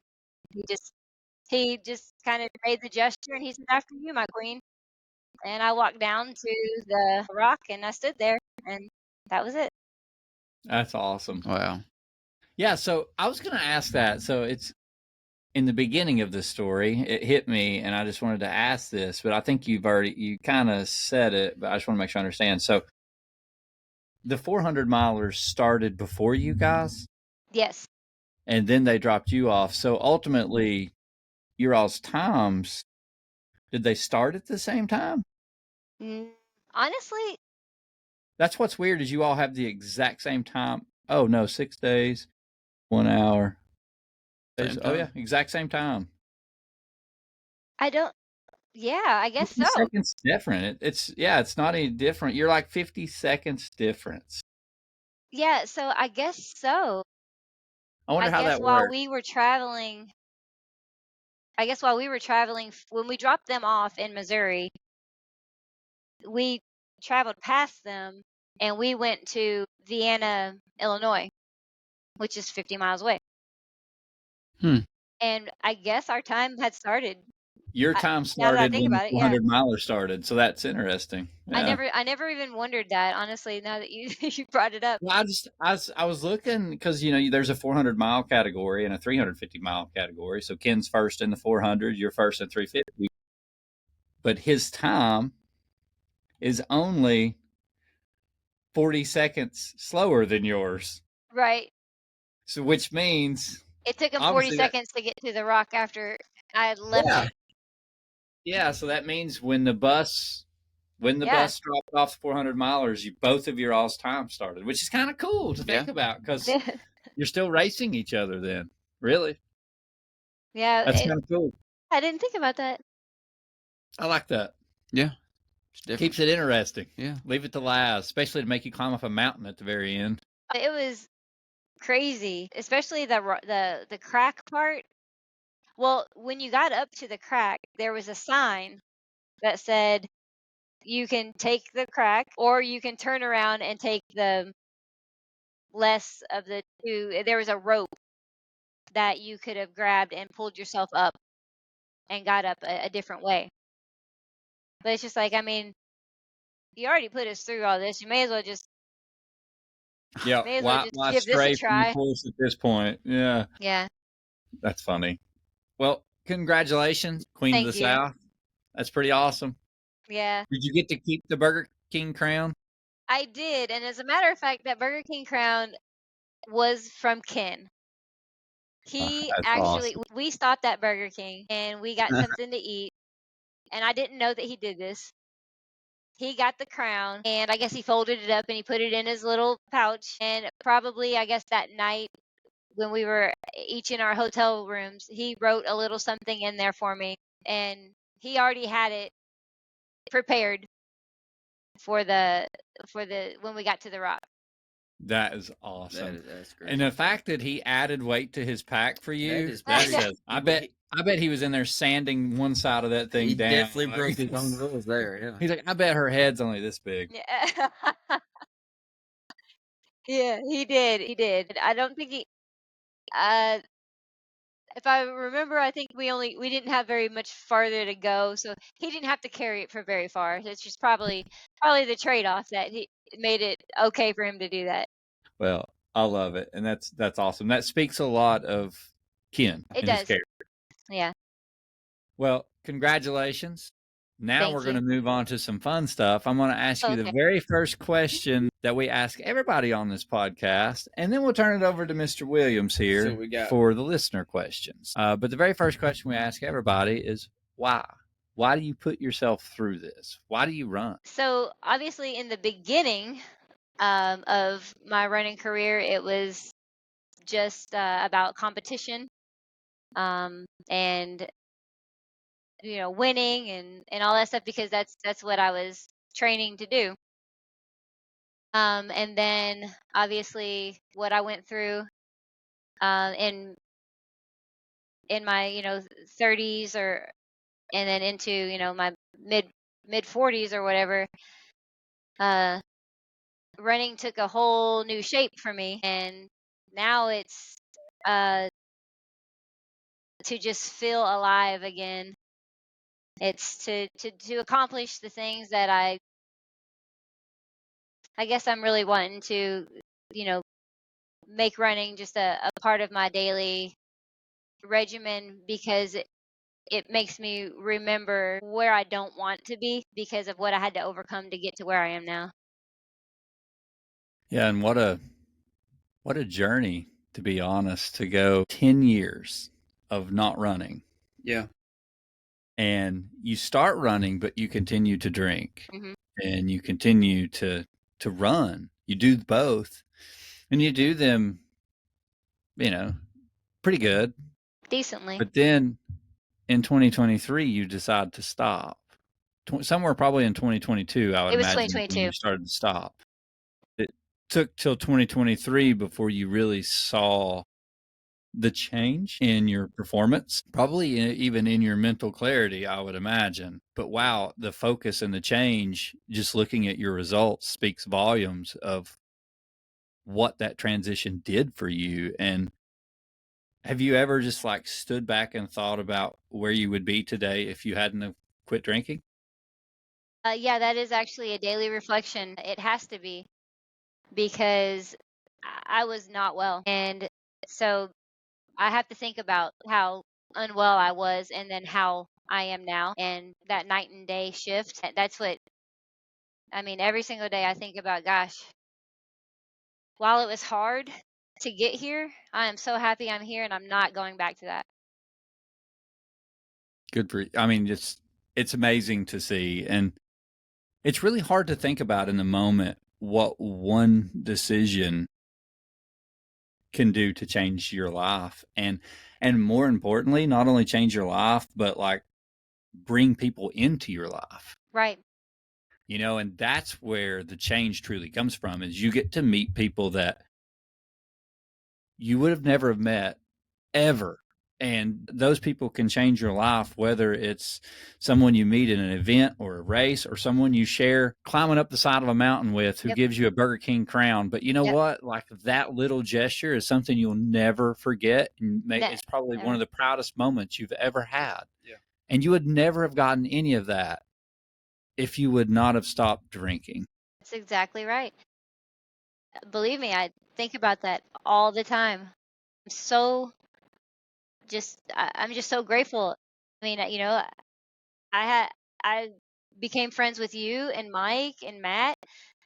he just kind of made the gesture and he said, "After you, my queen." And I walked down to the rock and I stood there and that was it. That's awesome. Wow. Yeah. So I was going to ask that. So it's in the beginning of the story, it hit me and I just wanted to ask this, but I think you kind of said it, but I just want to make sure I understand. So the 400 milers started before you guys? Yes. And then they dropped you off. So ultimately, your all's times, did they start at the same time? Honestly, that's what's weird is you all have the exact same time. Oh, no, 6 days, 1 hour. Oh, yeah, exact same time. Yeah, I guess 50 so. seconds different. It's not any different. You're like 50 seconds difference. Yeah, so I guess so. I wonder how that while works. we were traveling, when we dropped them off in Missouri, we traveled past them and we went to Vienna, Illinois, which is 50 miles away. And I guess our time had started. Your time started when the 400 miler started, so that's interesting. Yeah. I never even wondered that, honestly. Now that you brought it up. Well, I was looking because there's a 400 mile category and a 350 mile category. So Ken's first in the 400, you're first in 350, but his time is only 40 seconds slower than yours. Right. So which means it took him 40 seconds to get to the rock after I had left. Yeah. Yeah, so that means when the bus dropped off the 400 milers, both of your all's time started, which is kind of cool to think about because you're still racing each other then. Really? Yeah. That's kind of cool. I didn't think about that. I like that. Yeah. Keeps it interesting. Yeah. Leave it to last, especially to make you climb up a mountain at the very end. It was crazy, especially the crack part. Well, when you got up to the crack, there was a sign that said you can take the crack or you can turn around and take the less of the two. There was a rope that you could have grabbed and pulled yourself up and got up a different way. But it's just like, I mean, you already put us through all this. You may as well just why give this a try. From the course at this point? Yeah. Yeah. That's funny. Well, congratulations, Queen of the South. That's pretty awesome. Yeah, Did you get to keep the Burger King crown? I did. And as a matter of fact, that Burger King crown was from Ken. He That's actually, awesome. we stopped at Burger King and we got something to eat. And I didn't know that he did this. He got the crown and I guess he folded it up and he put it in his little pouch. And probably, I guess that night when we were each in our hotel rooms, he wrote a little something in there for me. And he already had it prepared for the when we got to the rock. That is awesome. That's great. And the fact that he added weight to his pack for you, is that pretty- says, I bet he was in there sanding one side of that thing He down. definitely broke his own rules there. Yeah. He's like, I bet her head's only this big. Yeah. Yeah, he did. He did. I don't think he uh if I remember, I think we didn't have very much farther to go, so he didn't have to carry it for very far. It's just probably the trade-off that he made it okay for him to do that. Well, I love it, and that's awesome. That speaks a lot of Ken It and his does. character. Yeah. Well, congratulations. Now Thank we're going you. to move on to some fun stuff. I'm going to ask you the Okay. very first question that we ask everybody on this podcast, and then we'll turn it over to Mr. Williams here So we got- for the listener questions. But the very first question we ask everybody is why? Why do you put yourself through this? Why do you run? So obviously, in the beginning of my running career, it was just about competition and winning and all that stuff because that's what I was training to do. And then obviously what I went through in my 30s or and then into my mid 40s or whatever. Running took a whole new shape for me, and now it's uh, to just feel alive again. It's to accomplish the things that I guess I'm really wanting to, make running just a part of my daily regimen because it makes me remember where I don't want to be because of what I had to overcome to get to where I am now. Yeah, and what a journey, to be honest, to go 10 years of not running. Yeah. And you start running, but you continue to drink Mhm. and you continue to run. You do both and you do them, pretty good. Decently. But then in 2023, you decide to stop. Somewhere probably in 2022, I would It was imagine, when 2022. you started to stop. It took till 2023 before you really saw the change in your performance, probably even in your mental clarity, I would imagine. But wow, the focus and the change, just looking at your results, speaks volumes of what that transition did for you. And have you ever just like stood back and thought about where you would be today if you hadn't have quit drinking? Yeah, that is actually a daily reflection. It has to be because I was not well. And so I have to think about how unwell I was and then how I am now. And that night and day shift, that's what I mean. Every single day I think about, gosh, while it was hard to get here, I am so happy I'm here and I'm not going back to that. Good for you. I mean, it's amazing to see. And it's really hard to think about in the moment what one decision can do to change your life, and more importantly, not only change your life, but like bring people into your life. Right. And that's where the change truly comes from, is you get to meet people that you would have never met ever. And those people can change your life, whether it's someone you meet in an event or a race or someone you share climbing up the side of a mountain with who Yep. gives you a Burger King crown. But you know Yep. what? Like, that little gesture is something you'll never forget. And it's probably one of the proudest moments you've ever had. Yeah. And you would never have gotten any of that if you would not have stopped drinking. That's exactly right. Believe me, I think about that all the time. I'm so I'm just so grateful. I mean, I became friends with you and Mike and Matt.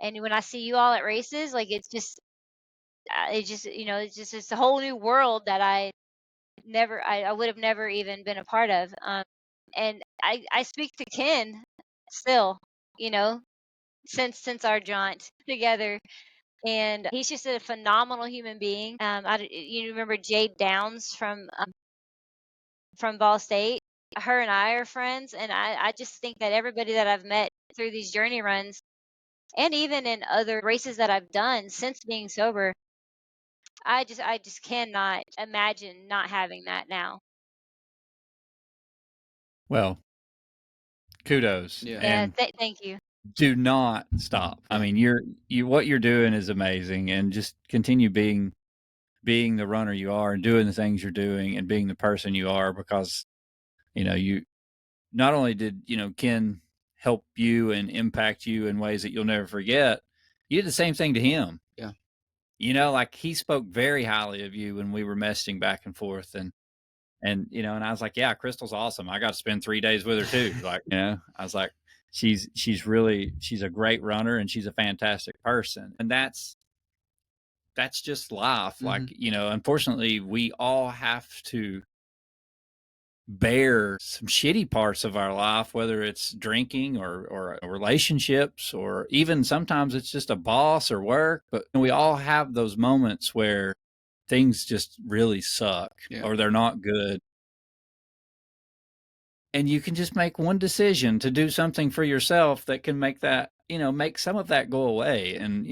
And when I see you all at races, like it just, it's a whole new world that I would have never even been a part of. And I speak to Ken still, you know, since our jaunt together, and he's just a phenomenal human being. You remember Jade Downs from Ball State? Her and I are friends, and I just think that everybody that I've met through these journey runs, and even in other races that I've done since being sober, I just cannot imagine not having that now. Well, kudos. Yeah. And Thank you. do not stop. I mean, what you're doing is amazing, and just continue being the runner you are and doing the things you're doing and being the person you are, because you not only did Ken help you and impact you in ways that you'll never forget, you did the same thing to him. Yeah. Like he spoke very highly of you when we were messaging back and forth, and and I was like, yeah, Crystal's awesome. I got to spend 3 days with her too. Like, I was like, she's a great runner, and she's a fantastic person. And that's just life. Mm-hmm. Like, unfortunately, we all have to bear some shitty parts of our life, whether it's drinking or relationships, or even sometimes it's just a boss or work. But we all have those moments where things just really suck, or they're not good. And you can just make one decision to do something for yourself that can make that, make some of that go away. And,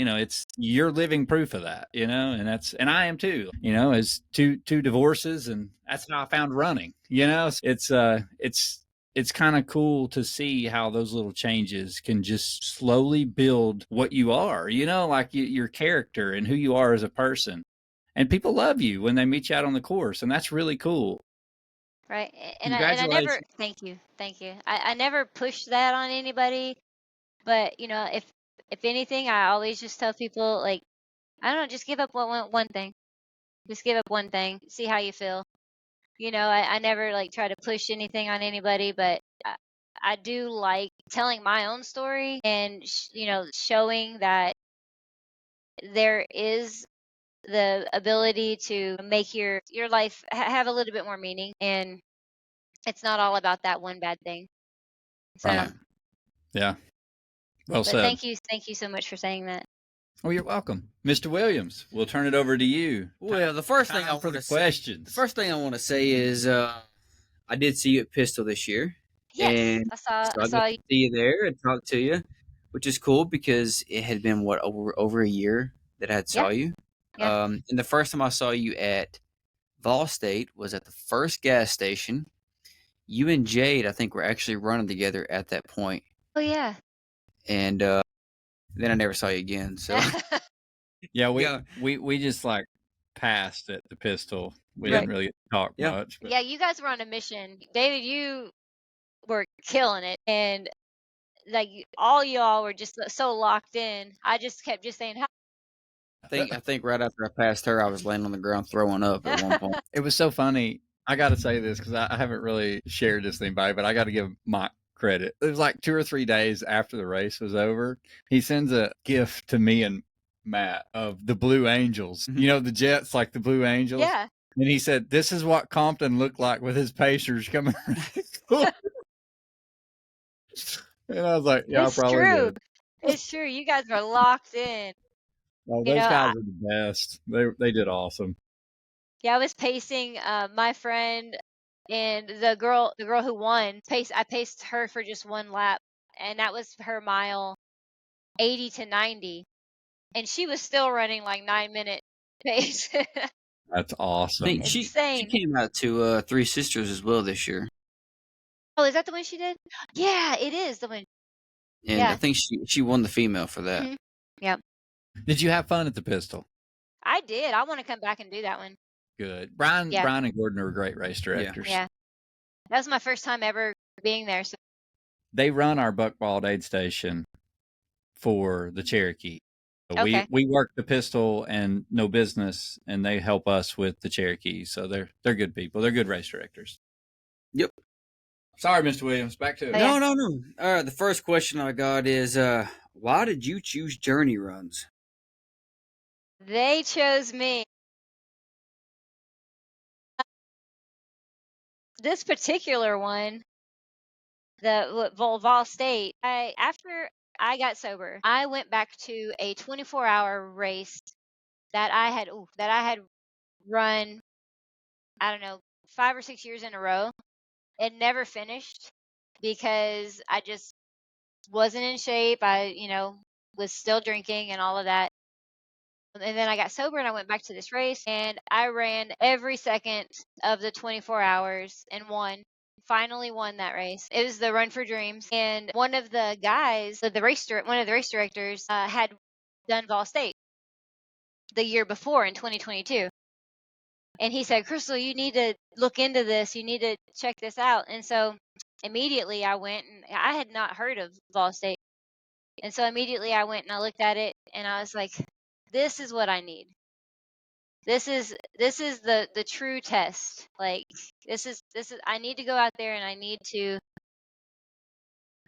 you're living proof of that, and I am too, as two divorces, and that's how I found running, it's kind of cool to see how those little changes can just slowly build what you are, like your character and who you are as a person. And people love you when they meet you out on the course. And that's really cool. Right. And I never, thank you. I never push that on anybody, but if anything, I always just tell people, like, I don't know, just give up one thing. Just give up one thing. See how you feel. I never like try to push anything on anybody, but I do like telling my own story and showing that there is the ability to make your life have a little bit more meaning, and it's not all about that one bad thing. So, right. Yeah. Well said. Thank you so much for saying that. Oh, you're welcome, Mr. Williams. We'll turn it over to you. Well, the first thing I want to say is I did see you at Pistol this year. Yes, and I saw you. See you there and talk to you, which is cool because it had been over a year that I had saw you. Yeah. And the first time I saw you at Vol State was at the first gas station. You and Jade, I think, were actually running together at that point. Oh yeah. And then I never saw you again. So yeah, we just like passed at the Pistol. We didn't really talk much. But. Yeah, you guys were on a mission. David, you were killing it, and like all y'all were just so locked in. I just kept saying hi. I think right after I passed her, I was laying on the ground throwing up at one point. It was so funny. I got to say this because I haven't really shared this with anybody, but I got to give Mike credit. It was like 2 or 3 days after the race was over. He sends a gift to me and Matt of the Blue Angels. The Jets, like the Blue Angels. Yeah. And he said, "This is what Compton looked like with his Pacers coming around." And I was like, "Yeah, it's probably true. did." It's true. You guys were locked in. Oh, those guys are the best. They did awesome. Yeah, I was pacing my friend, and the girl who won. I paced her for just one lap, and that was her mile 80 to 90, and she was still running like 9-minute pace. That's awesome. Insane. She came out to Three Sisters as well this year. Oh, is that the one she did? Yeah, it is the one. And I think she won the female for that. Mm-hmm. Yep. Did you have fun at the Pistol? I did. I want to come back and do that one. Good. Brian and Gordon are great race directors. Yeah. That was my first time ever being there. So. They run our Buckballed aid station for the Cherokee. So we work the Pistol and No Business, and they help us with the Cherokee. So they're good people. They're good race directors. Yep. Sorry, Mr. Williams. Back to it. Oh, yeah. No. All right, the first question I got is, why did you choose journey runs? They chose me. This particular one, the Vol State, after I got sober, I went back to a 24-hour race that I had run, I don't know, 5 or 6 years in a row and never finished because I just wasn't in shape. I, was still drinking and all of that. And then I got sober and I went back to this race and I ran every second of the 24 hours and won. Finally won that race. It was the Run for Dreams. And one of the guys, one of the race directors, had done Vol State the year before in 2022. And he said, Crystal, you need to look into this. You need to check this out. And so immediately I went, and I had not heard of Vol State. And so immediately I went and I looked at it and I was like, this is what I need. This is the true test. Like this is I need to go out there and I need to,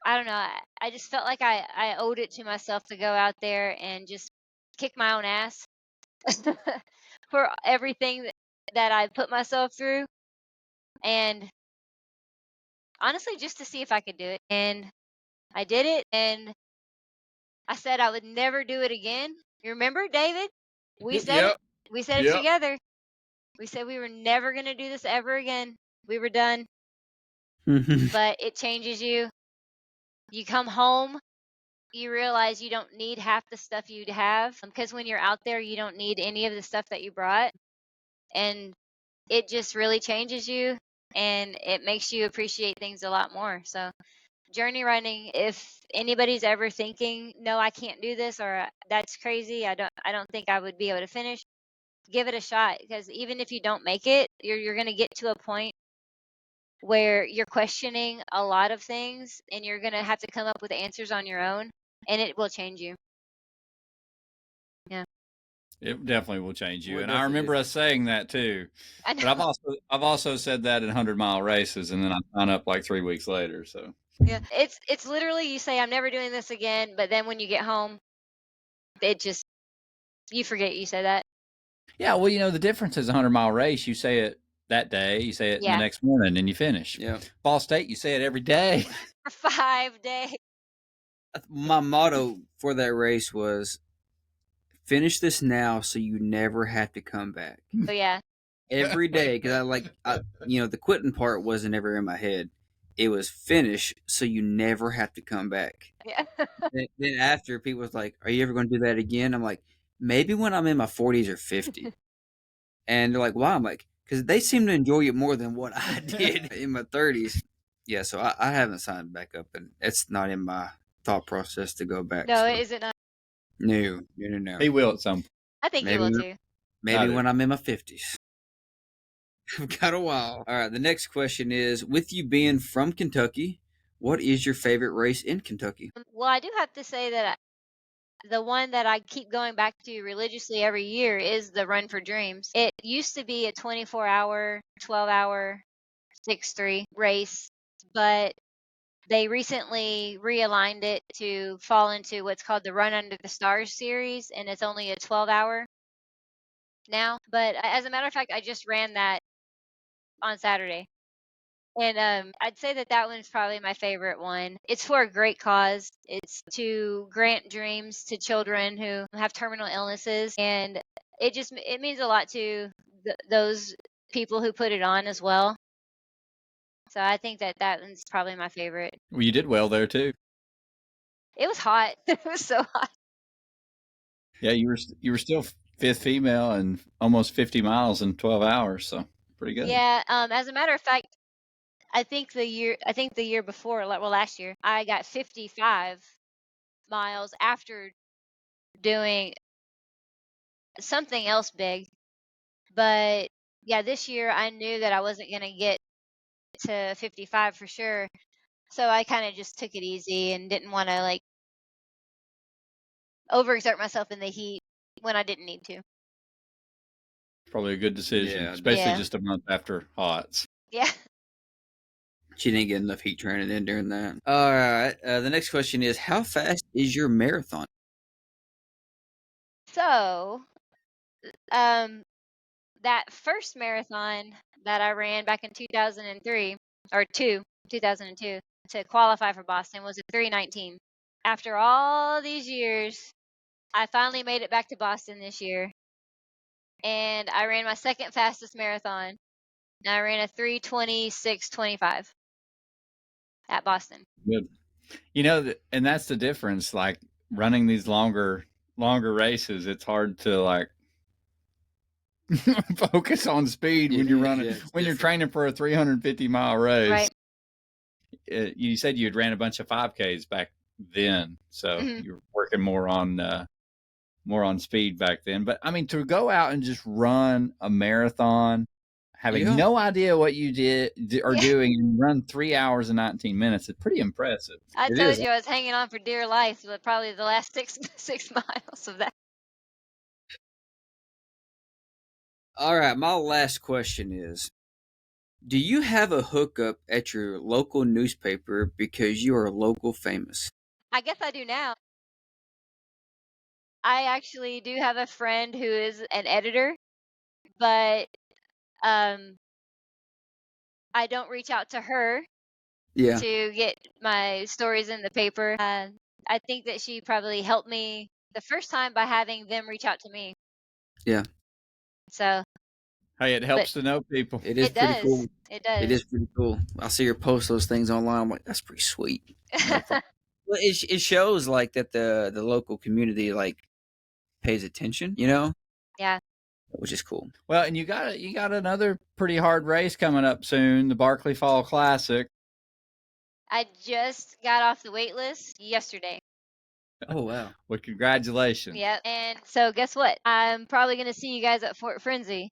I don't know, I just felt like I owed it to myself to go out there and just kick my own ass for everything that I put myself through. And honestly, just to see if I could do it. And I did it, and I said I would never do it again. You remember, David? We said it. We said it together. We said we were never going to do this ever again. We were done. But it changes you. You come home, you realize you don't need half the stuff you have, because when you're out there, you don't need any of the stuff that you brought. And it just really changes you, and it makes you appreciate things a lot more. So journey running, if anybody's ever thinking, no, I can't do this, or that's crazy, I don't think I would be able to finish, give it a shot, because even if you don't make it, you're going to get to a point where you're questioning a lot of things and you're going to have to come up with answers on your own, and it will change you. Yeah. It definitely will change you. Well, And I remember us saying that too. I know. But I've also said that in 100-mile races, and then I sign up like 3 weeks later. So Yeah, it's literally, you say I'm never doing this again, but then when you get home, it just, you forget you said that. yeah, well, the difference is a 100-mile race. You say it that day, you say it the Yeah. next morning, and you finish. Yeah. Ball State, you say it every day. For 5 days. My motto for that race was, finish this now so you never have to come back. Oh yeah. Every day, because the quitting part wasn't ever in my head. It was finish so you never have to come back. Yeah. Then after, people was like, are you ever going to do that again? I'm like, maybe when I'm in my 40s or 50s. And they're like, why? I'm like, because they seem to enjoy it more than what I did in my 30s. Yeah, so I haven't signed back up, and it's not in my thought process to go back. No, so. is it not? No. He will at some point. I think you will too. Maybe when I'm in my 50s. I've got a while. All right, the next question is, with you being from Kentucky, what is your favorite race in Kentucky? Well, I do have to say that the one that I keep going back to religiously every year is the Run for Dreams. It used to be a 24-hour, 12-hour, 6-3 race, but they recently realigned it to fall into what's called the Run Under the Stars series, and it's only a 12-hour now. But as a matter of fact, I just ran that on Saturday. And I'd say that one's probably my favorite one. It's for a great cause. It's to grant dreams to children who have terminal illnesses, and it means a lot to those people who put it on as well. So I think that one's probably my favorite. Well, you did well there too. It was hot. It was so hot. Yeah, you were still 5th female and almost 50 miles in 12 hours, so pretty good. Yeah. As a matter of fact, I think the year before, well, last year, I got 55 miles after doing something else big. But yeah, this year I knew that I wasn't going to get to 55 for sure. So I kind of just took it easy and didn't want to like overexert myself in the heat when I didn't need to. Probably a good decision, Yeah. especially Yeah. just a month after Hots. Yeah. She didn't get enough heat training in during that. All right. The next question is, how fast is your marathon? So, that first marathon that I ran back in 2003 or 2002 to qualify for Boston was a 3:19. After all these years, I finally made it back to Boston this year, and I ran my second fastest marathon. And I ran a 3:26:25 at Boston. Good. And that's the difference. Like running these longer races, it's hard to like focus on speed when you're running when you're training for a 350-mile race. Right. You said you had ran a bunch of 5Ks back then, so you're working more on speed back then. But I mean, to go out and just run a marathon, having no idea what you are doing, and run 3 hours and 19 minutes, it's pretty impressive. I told you I was hanging on for dear life, but probably the last six miles of that. All right, my last question is, do you have a hookup at your local newspaper because you are local famous? I guess I do now. I actually do have a friend who is an editor, but I don't reach out to her to get my stories in the paper. I think that she probably helped me the first time by having them reach out to me. Yeah. So. Hey, it helps to know people. It is pretty cool. It does. It is pretty cool. I see her post those things online. I'm like, that's pretty sweet. Well, it shows like that the local community like pays attention, Yeah. Which is cool. Well, and you got another pretty hard race coming up soon, the Barkley Fall Classic. I just got off the wait list yesterday. Oh, wow. Well, congratulations. Yep. And so guess what? I'm probably going to see you guys at Fort Frenzy.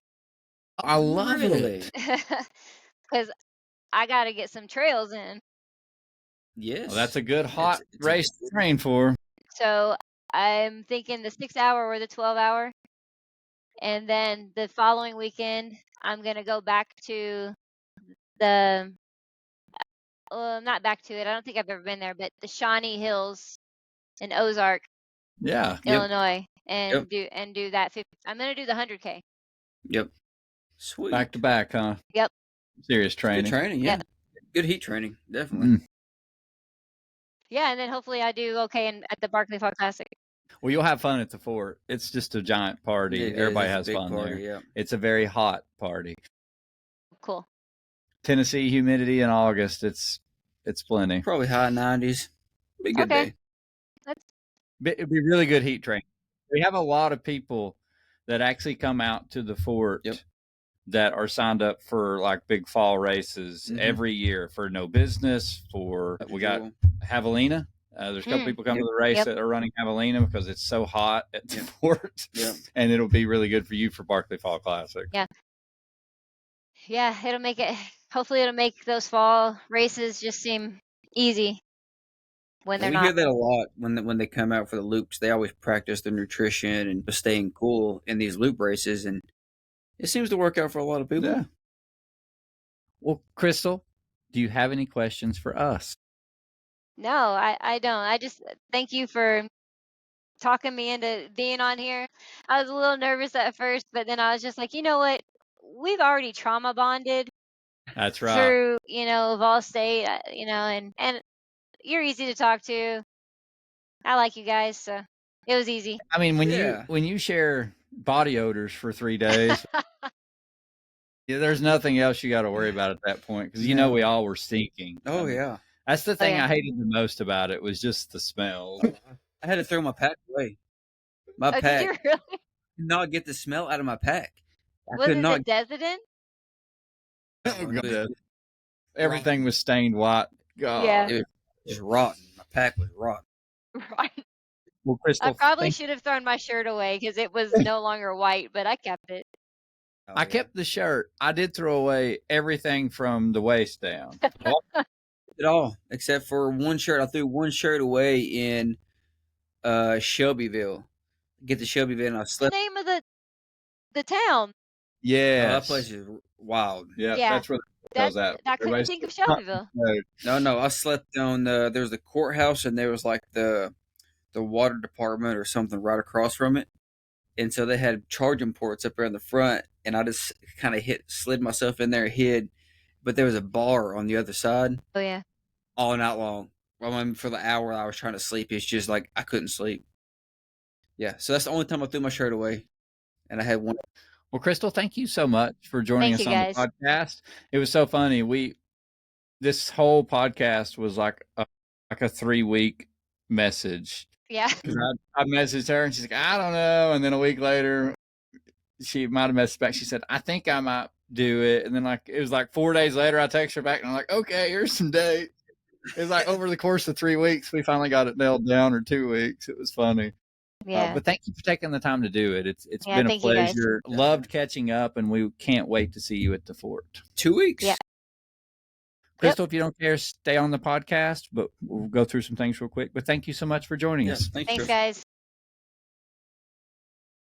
I love it. Because I got to get some trails in. Yes. Well, that's a good hot race to train for. So I'm thinking the 6 hour or the 12 hour. And then the following weekend, I'm going to go back to not back to it. I don't think I've ever been there, but the Shawnee Hills in Ozark, Illinois, and do that 50. I'm going to do the 100K. Yep. Sweet. Back to back, huh? Yep. Serious training. Good training, yeah. Good heat training, definitely. Yeah, and then hopefully I do okay at the Barkley Fall Classic. Well, you'll have fun at the fort. It's just a giant party. Everybody has fun there. Yeah. It's a very hot party. Cool. Tennessee humidity in August. It's plenty. Probably high 90s. Be a good day. It'd be really good heat training. We have a lot of people that actually come out to the fort that are signed up for like big fall races every year for no business. We got Javelina. There's a couple people come to the race that are running Javelina because it's so hot at the fort. And it'll be really good for you for Barkley Fall Classic. Yeah, hopefully it'll make those fall races just seem easy when they're not. We hear that a lot when they come out for the loops. They always practice their nutrition and staying cool in these loop races, and it seems to work out for a lot of people. Yeah. Well, Crystal, do you have any questions for us? No, I don't. I just thank you for talking me into being on here. I was a little nervous at first, but then I was just like, you know what? We've already trauma bonded. That's right. Through, Vol State, and you're easy to talk to. I like you guys, so it was easy. I mean, when you share body odors for 3 days, there's nothing else you got to worry about at that point because we all were stinking. Oh yeah, that's the thing I hated the most about it was just the smell. I had to throw my pack away. My pack. Did you really? Could not get the smell out of my pack. Was it the Desident? Everything was stained white. God. Yeah. It was rotten. My pack was rotten. Right. Well, Crystal, I probably should have thrown my shirt away because it was no longer white, but I kept it. I kept the shirt. I did throw away everything from the waist down. At all, except for one shirt. I threw one shirt away in Shelbyville. Get to Shelbyville, and I slept. The name of the town. Yeah, that place is wild. Yeah, that's where details out. I couldn't Everybody's think of still Shelbyville. No, I slept on there was the courthouse and there was like the water department or something right across from it. And so they had charging ports up there in the front, and I just kind of slid myself in there, hid. But there was a bar on the other side Oh yeah. all night long. Well, I mean, for the hour I was trying to sleep, it's just like I couldn't sleep. Yeah, so that's the only time I threw my shirt away, and I had one. Well, Crystal, thank you so much for joining Thank us you, on the guys. podcast. It was so funny. This whole podcast was like a 3-week message. Yeah. Because I messaged her and she's like, I don't know. And then a week later, she might have messaged back. She said, I think I might do it. And then it was like 4 days later, I text her back and I'm like, okay, here's some dates. It was like over the course of 3 weeks, we finally got it nailed down, or 2 weeks. It was funny. Yeah. But thank you for taking the time to do it. It's Yeah, been a thank you, guys. pleasure. Loved catching up, and we can't wait to see you at the fort. 2 weeks. Yeah. Crystal, if you don't care, stay on the podcast, but we'll go through some things real quick. But thank you so much for joining us. Thanks, Thanks, Chris. guys.